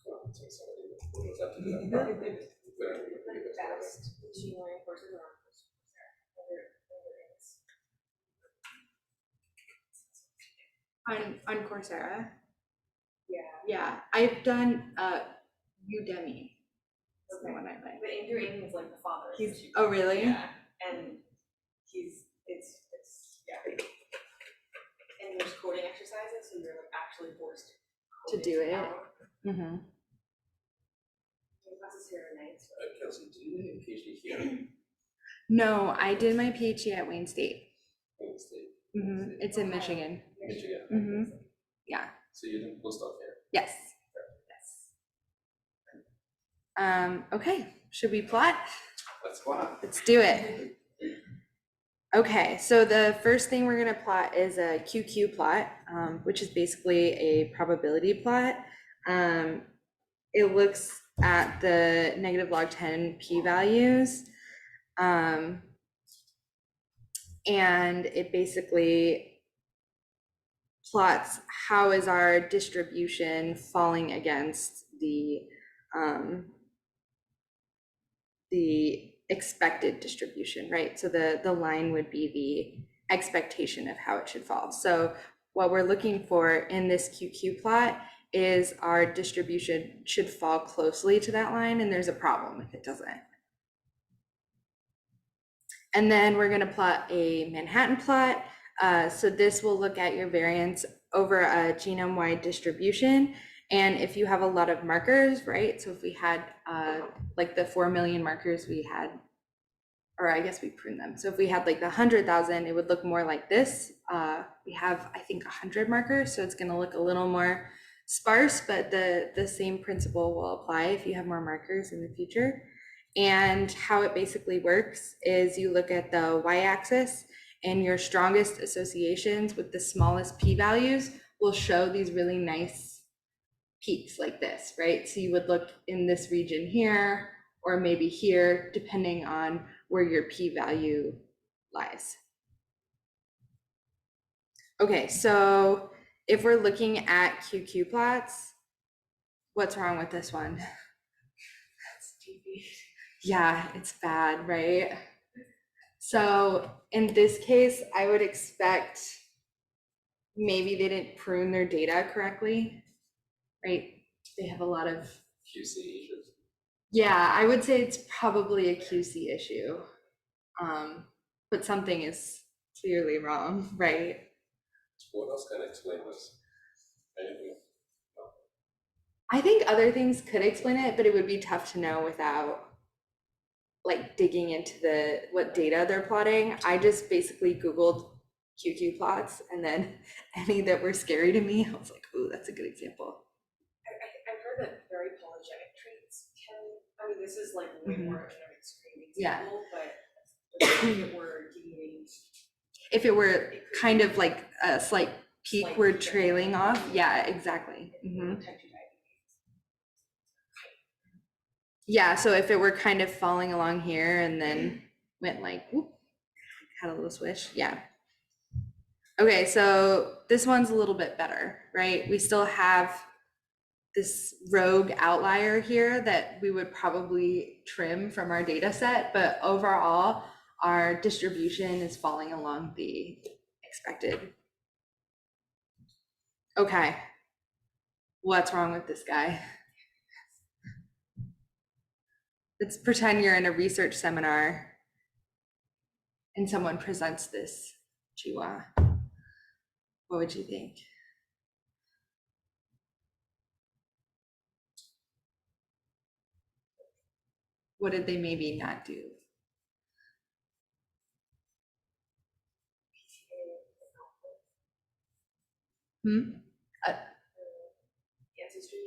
Well, so somebody was up to do that. the best machine learning courses are on Coursera. on Coursera. Yeah. Yeah, I've done Udemy. That's the one I like. But Andrew Ng is like the father. Oh really? Yeah, and it's and there's coding exercises, so you're like actually forced To do it. Mm-hmm. Classes here are nice. Kelsey, do you have a PhD here? No, I did my PhD at Wayne State. Wayne State. It's in Michigan. Michigan. Yeah. So you didn't postdoc here? Yes. Okay, should we plot? Let's plot. Let's do it. Okay, so the first thing we're gonna plot is a QQ plot, which is basically a probability plot. It looks at the negative log 10 p-values. And it basically plots how is our distribution falling against the expected distribution, right? So the line would be the expectation of how it should fall. So what we're looking for in this QQ plot is our distribution should fall closely to that line, and there's a problem if it doesn't. And then we're going to plot a Manhattan plot. So this will look at your variance over a genome-wide distribution And if you have a lot of markers, right? So if we had like the 4 million markers we had, or I guess we prune them. So if we had like the 100,000, it would look more like this. We have, I think, 100 markers, so it's going to look a little more sparse, but the same principle will apply if you have more markers in the future. And how it basically works is you look at the y-axis, and your strongest associations with the smallest p-values will show these really nice peaks like this, right? So you would look in this region here, or maybe here, depending on where your p-value lies. Okay, so if we're looking at QQ plots, what's wrong with this one? That's TV. Yeah, it's bad, right? So in this case, I would expect maybe they didn't prune their data correctly, right? They have a lot of, QC issues. yeah, I would say it's probably a QC issue. But something is clearly wrong, right? What else can explain this? Anything? I think other things could explain it, but it would be tough to know without like digging into what data they're plotting. I just basically Googled QQ plots, and then any that were scary to me, I was like, ooh, that's a good example. I've heard that very polygenic traits can, I mean, this is like way Mhm. more of an extreme Yeah. example, but if it were deviating. If it were kind of like a slight peak, Slight we're peak, trailing off. Yeah, exactly. Type 2 diabetes. Yeah, so if it were kind of falling along here and then went like, whoop, had a little swish, yeah. Okay, so this one's a little bit better, right? We still have this rogue outlier here that we would probably trim from our data set, but overall, our distribution is falling along the expected. Okay, what's wrong with this guy? Let's pretend you're in a research seminar and someone presents this chihuahua. What would you think? What did they maybe not do? Ancestry.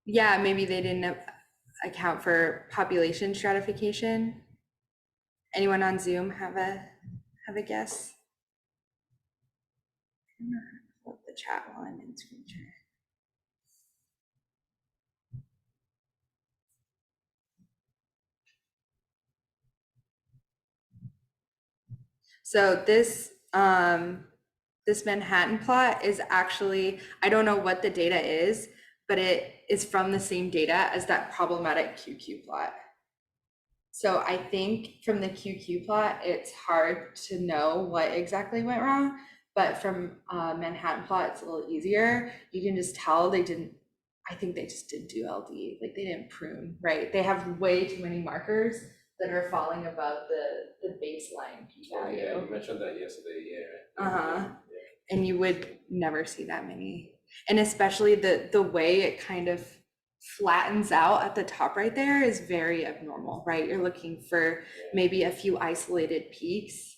Yeah, maybe they didn't account for population stratification. Anyone on Zoom have a guess? I'm gonna pull up the chat while I'm in screen share. So this Manhattan plot is actually, I don't know what the data is, but it is from the same data as that problematic QQ plot. So I think from the QQ plot, it's hard to know what exactly went wrong, but from Manhattan plot, it's a little easier. You can just tell they didn't, I think they just didn't do LD, like they didn't prune, right? They have way too many markers that are falling above the baseline p Oh, yeah, value. you mentioned that yesterday, yeah. Uh-huh. And you would never see that many. And especially the way it kind of flattens out at the top right there is very abnormal, right? You're looking for maybe a few isolated peaks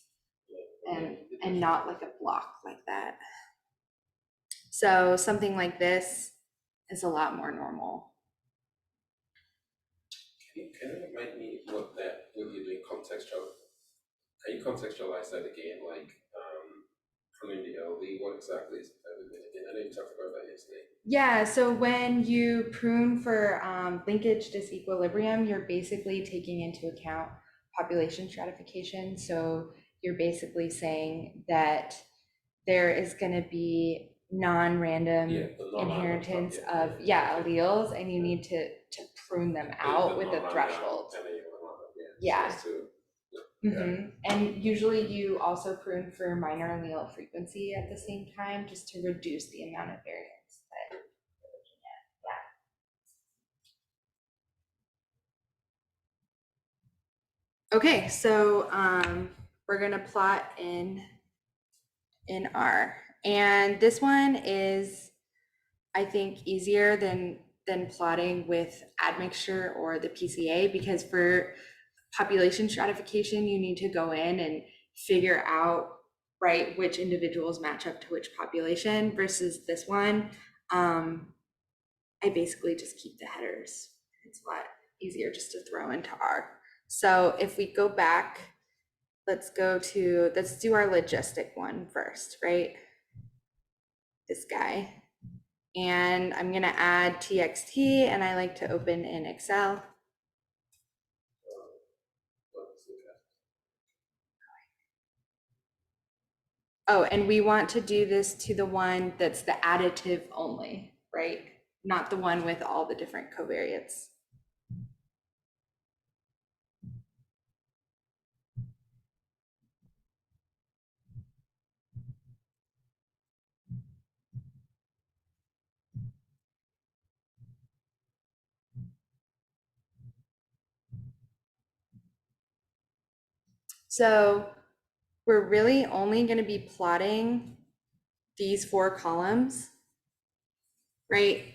and not like a block like that. So something like this is a lot more normal. Can you remind me what you're doing contextual? Can you contextualize that again, like pruning the LD? What exactly is that again? I know you talked about that yesterday. Yeah, so when you prune for linkage disequilibrium, you're basically taking into account population stratification. So you're basically saying that there is going to be non-random inheritance of alleles, and you need to prune them out with a threshold. Yeah. And usually you also prune for minor allele frequency at the same time, just to reduce the amount of variance that you're looking at. Yeah. Okay, so we're gonna plot in R, and this one is I think, easier than plotting with admixture or the PCA, because for population stratification, you need to go in and figure out, right, which individuals match up to which population, versus this one. I basically just keep the headers. It's a lot easier just to throw into R. So if we go back, let's do our logistic one first, right? This guy. And I'm gonna add TXT, and I like to open in Excel. Oh, and we want to do this to the one that's the additive only, right? Not the one with all the different covariates. So we're really only going to be plotting these 4 columns, right?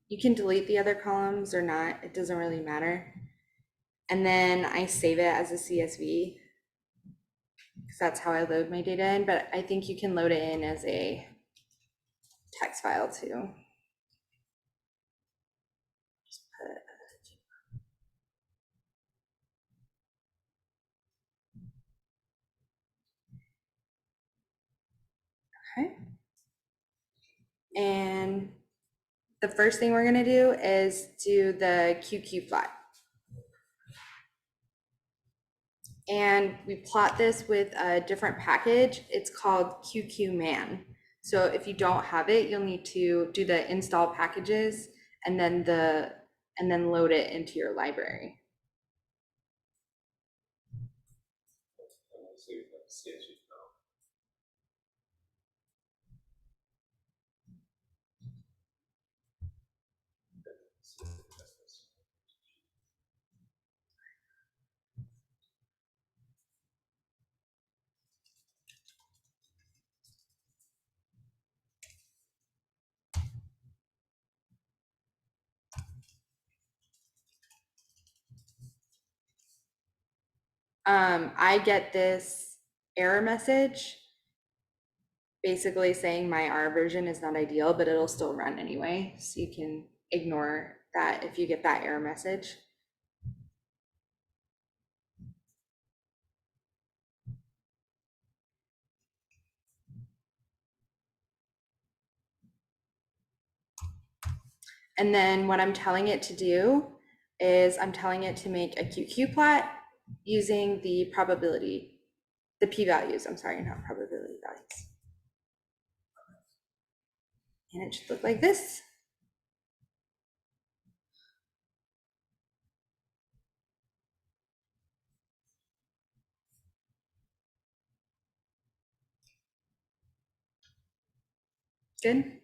You can delete the other columns or not, it doesn't really matter. And then I save it as a CSV, because that's how I load my data in, but I think you can load it in as a text file too. Just put okay. And the first thing we're gonna do is do the QQ plot. And we plot this with a different package. It's called QQ-man. So if you don't have it, you'll need to do the install packages and then load it into your library. I get this error message basically saying my R version is not ideal, but it'll still run anyway. So you can ignore that if you get that error message. And then what I'm telling it to do is I'm telling it to make a QQ plot using the probability, the p-values, I'm sorry, not probability values. And it should look like this. Good.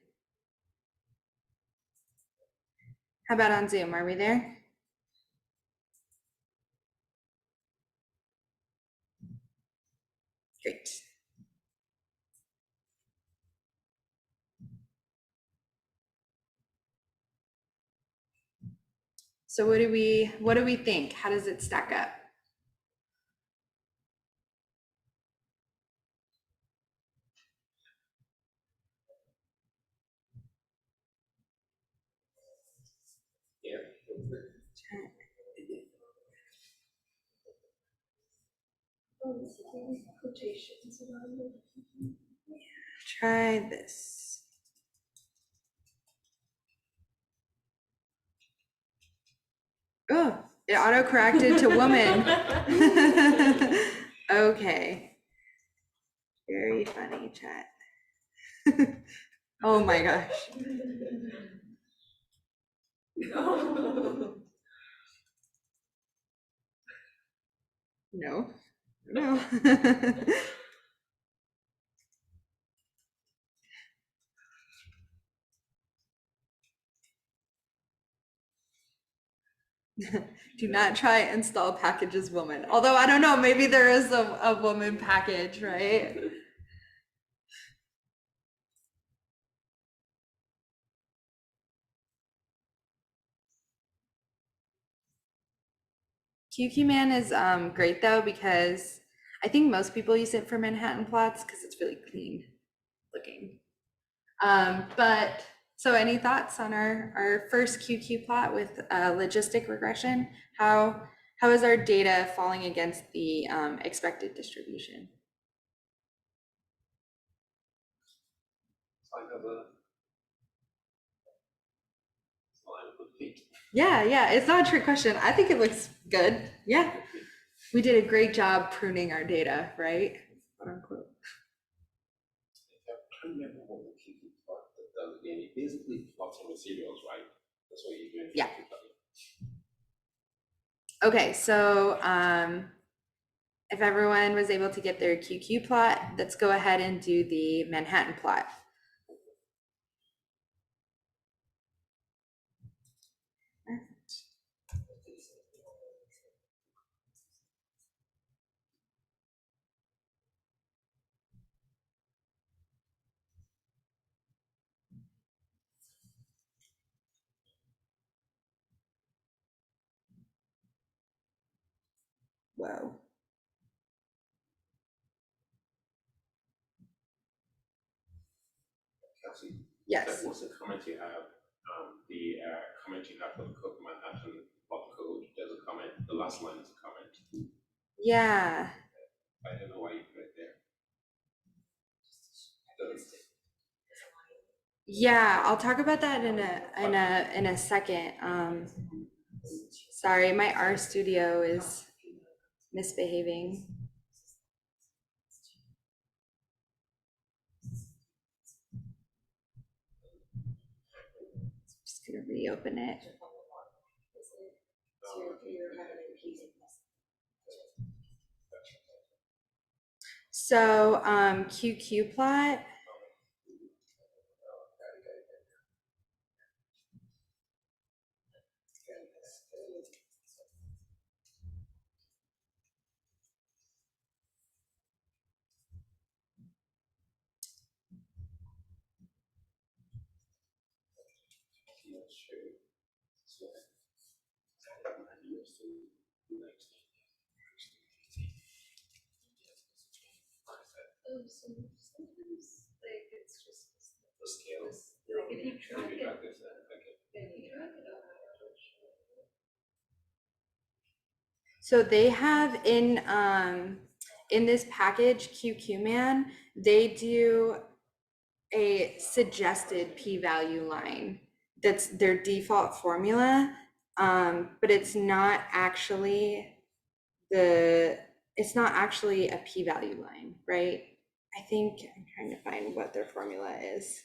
How about on Zoom? Are we there? Great. So what do we think? How does it stack up? Yeah. Try this. Oh, it auto-corrected to woman. Okay. Very funny, chat. Oh my gosh. No. No. Do not try install packages woman. Although I don't know, maybe there is a woman package, right? QQman is great though, because I think most people use it for Manhattan plots because it's really clean looking. But so any thoughts on our first QQ plot with logistic regression? How is our data falling against the expected distribution? So I have a slide with feet. Yeah, it's not a trick question. I think it looks good. Yeah, we did a great job pruning our data, right? Quote unquote. I'm trying to remember what the QQ plot that does again. It basically plots your materials, right? That's what you're doing. Yeah. Okay, so if everyone was able to get their QQ plot, let's go ahead and do the Manhattan plot. Whoa. Kelsey, Yes. what's the comment you have? The comment you have for the code Manhattan block code, there's a comment, the last line is a comment. Yeah. I don't know why you put it there. Yeah, I'll talk about that in a second. Sorry, my R studio is misbehaving. Just gonna reopen it. So QQ plot. Sometimes, like, it's just. The scale. Like, if you track it, Okay. then you track it on. So they have in this package QQman, they do a suggested p-value line. That's their default formula, but it's not actually a p-value line, right? I think I'm trying to find what their formula is.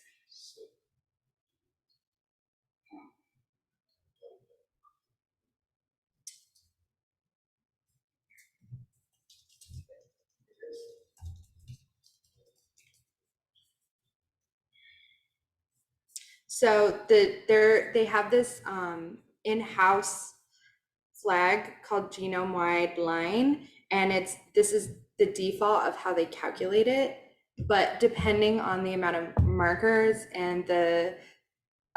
So they have this in-house flag called genome-wide line, and this is the default of how they calculate it. But depending on the amount of markers and the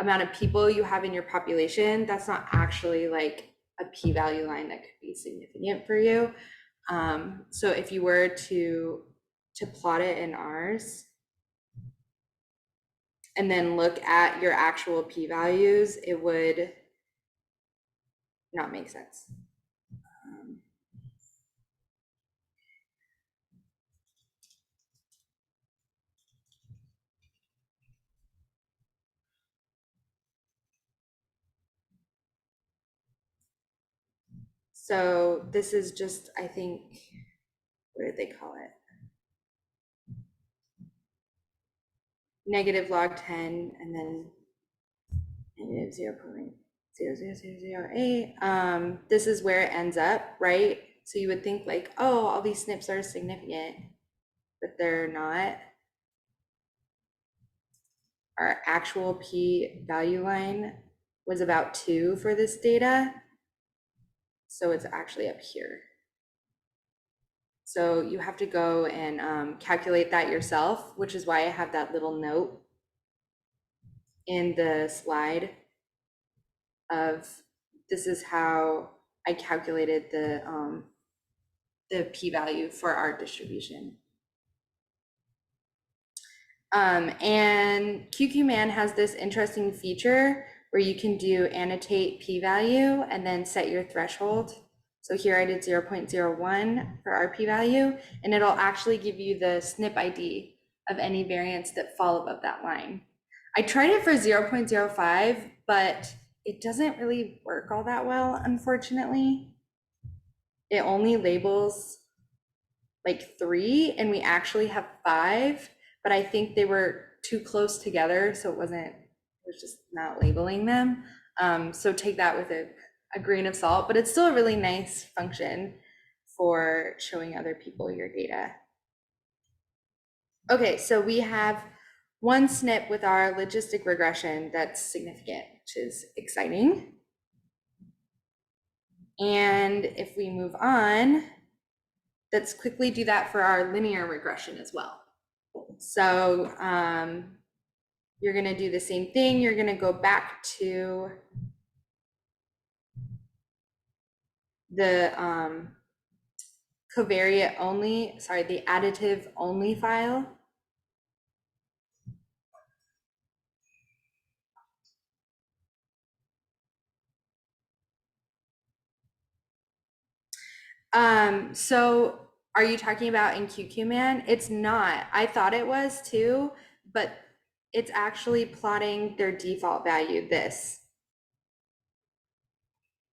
amount of people you have in your population, that's not actually like a p-value line that could be significant for you. So if you were to plot it in ours and then look at your actual p-values, it would not make sense. So this is just, I think, what did they call it? Negative log 10 and then negative 0.00008. This is where it ends up, right? So you would think like, oh, all these SNPs are significant, but they're not. Our actual p-value line was about 2 for this data. So it's actually up here. So you have to go and calculate that yourself, which is why I have that little note in the slide of this is how I calculated the p-value for our distribution. And QQman has this interesting feature where you can do annotate p-value and then set your threshold. So here I did 0.01 for our p-value, and it'll actually give you the SNP ID of any variants that fall above that line. I tried it for 0.05, but it doesn't really work all that well, unfortunately. It only labels like 3, and we actually have 5, but I think they were too close together, so it was just not labeling them. So take that with a grain of salt, but it's still a really nice function for showing other people your data. Okay, so we have one SNP with our logistic regression that's significant, which is exciting. And if we move on, let's quickly do that for our linear regression as well. So you're going to do the same thing. You're going to go back to the covariate only, sorry, the additive only file. So are you talking about in QQman? It's not. I thought it was too, but it's actually plotting their default value, this.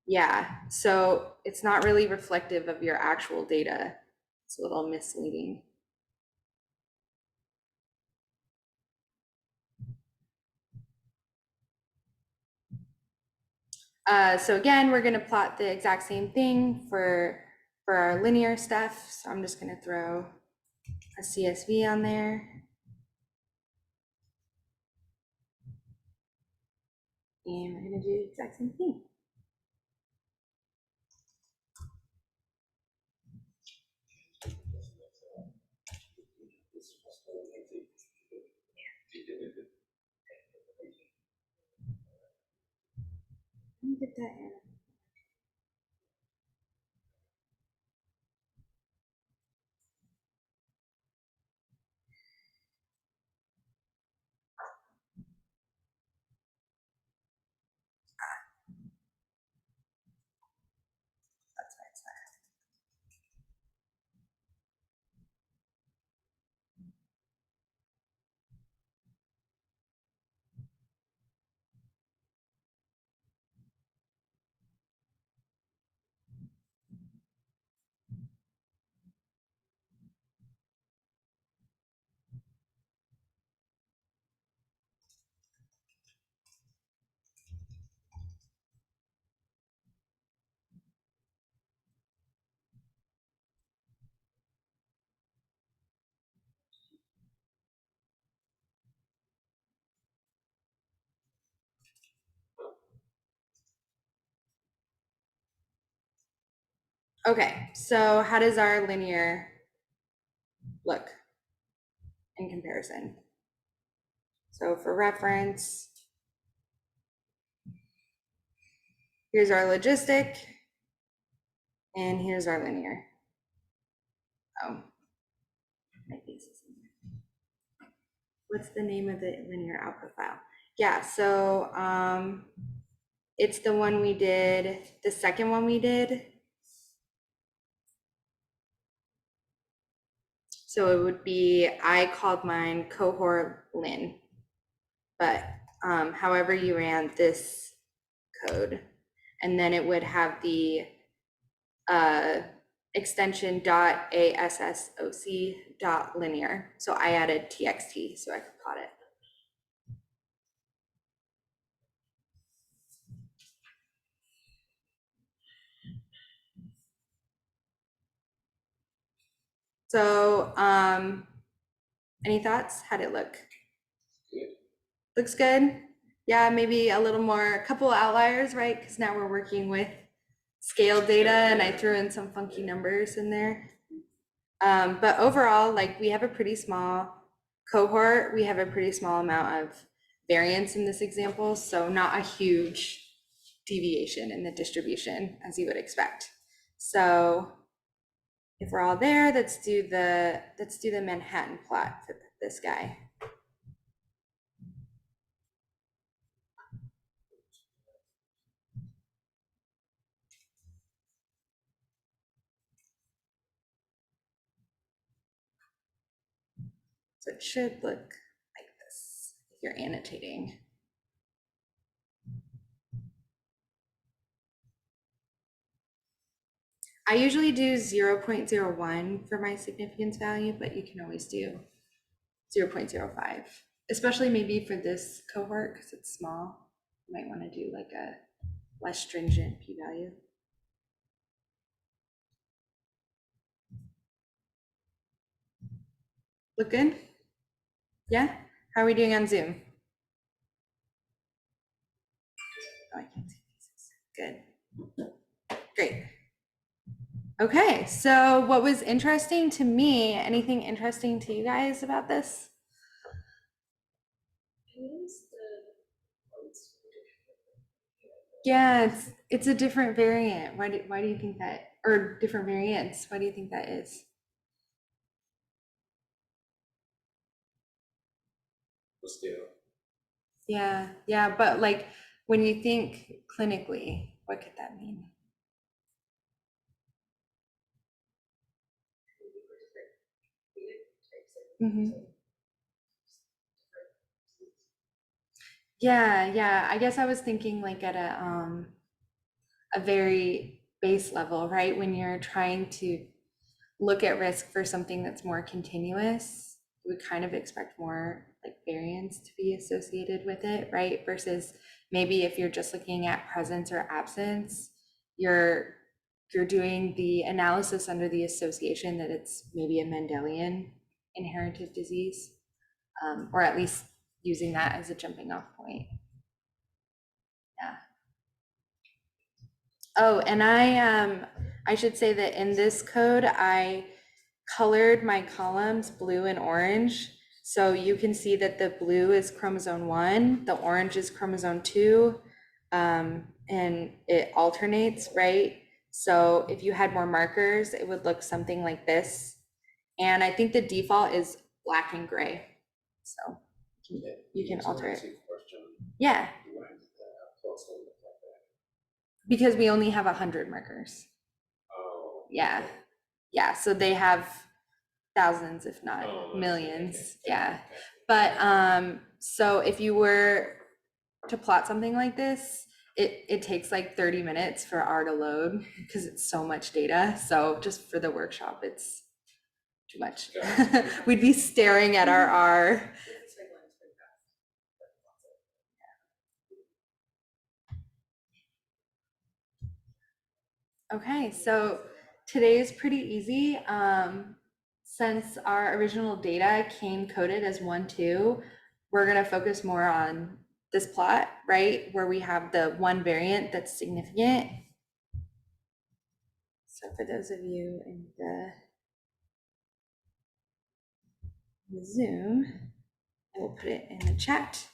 Yeah, so it's not really reflective of your actual data. It's a little misleading. So again, we're gonna plot the exact same thing for our linear stuff. So I'm just gonna throw a CSV on there. And we're gonna do the exact same thing. Let me get that in. That's why it's okay, so how does our linear look in comparison? So for reference, here's our logistic, and here's our linear. Oh, my piece is in there. What's the name of the linear output file? Yeah, so it's the one we did, the second one we did. So it would be, I called mine cohort lin, but however you ran this code, and then it would have the extension .assoc.linear. So I added txt so I could plot it. So any thoughts? How'd it look? Good. Looks good. Yeah, maybe a little more, a couple outliers, right? Because now we're working with scale data and I threw in some funky numbers in there. But overall, like we have a pretty small cohort. We have a pretty small amount of variance in this example. So not a huge deviation in the distribution, as you would expect. So if we're all there, let's do the Manhattan plot for this guy. So it should look like this if you're annotating. I usually do 0.01 for my significance value, but you can always do 0.05, especially maybe for this cohort because it's small. You might want to do like a less stringent p-value. Look good? Yeah? How are we doing on Zoom? Oh, I can't see faces. Good. Great. Okay, so what was interesting to me, anything interesting to you guys about this? Yeah, it's a different variant. Why do you think that, or different variants? Why do you think that is? The scale. Yeah, but like when you think clinically, what could that mean? Mhm. Yeah, I guess I was thinking like at a very base level, right? When you're trying to look at risk for something that's more continuous, we kind of expect more like variance to be associated with it, right? Versus maybe if you're just looking at presence or absence, you're doing the analysis under the association that it's maybe a Mendelian inherited disease, or at least using that as a jumping off point. Yeah. Oh, and I should say that in this code, I colored my columns blue and orange. So you can see that the blue is chromosome 1, the orange is chromosome 2, and it alternates, right? So if you had more markers, it would look something like this. And I think the default is black and gray. So you can alter it. Yeah. Because we only have 100 markers. Oh. Yeah, so they have thousands, if not millions. Yeah. But so if you were to plot something like this, it takes like 30 minutes for R to load because it's so much data. So just for the workshop, it's too much. We'd be staring at our R. Okay, so today is pretty easy. Since our original data came coded as 1, 2, we're gonna focus more on this plot, right? Where we have the one variant that's significant. So for those of you in the Zoom, I will put it in the chat.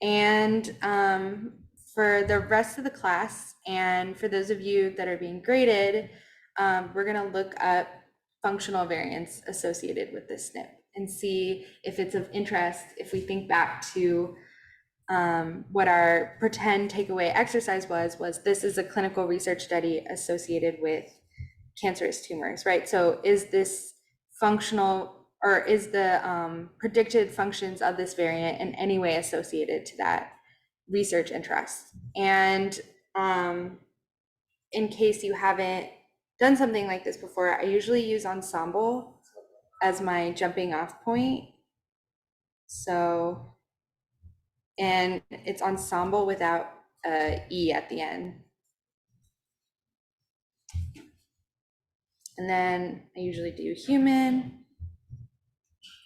And for the rest of the class, and for those of you that are being graded, we're gonna look up functional variants associated with this SNP and see if it's of interest. If we think back to what our pretend takeaway exercise was this is a clinical research study associated with cancerous tumors, right? So is this functional, or is the predicted functions of this variant in any way associated to that research interest? And in case you haven't done something like this before, I usually use ensemble as my jumping off point. So, and it's ensemble without a E at the end. And then I usually do human.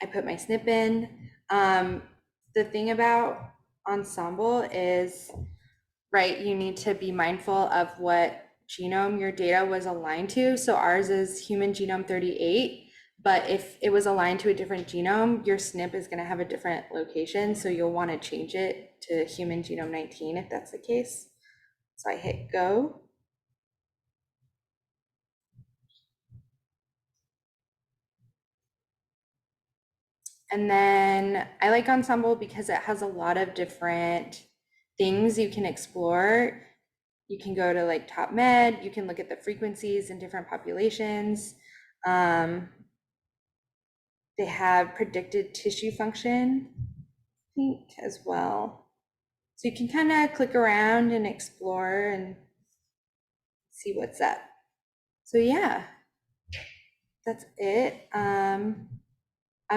I put my SNP in. The thing about ensemble is, right, you need to be mindful of what genome your data was aligned to. So ours is human genome 38, but if it was aligned to a different genome, your SNP is gonna have a different location. So you'll wanna change it to human genome 19 if that's the case. So I hit go. And then I like Ensemble because it has a lot of different things you can explore. You can go to like top med, you can look at the frequencies in different populations. They have predicted tissue function, I think, as well. So you can kind of click around and explore and see what's up. So yeah, that's it. I'm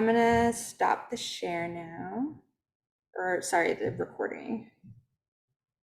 gonna stop the share now, or sorry, the recording.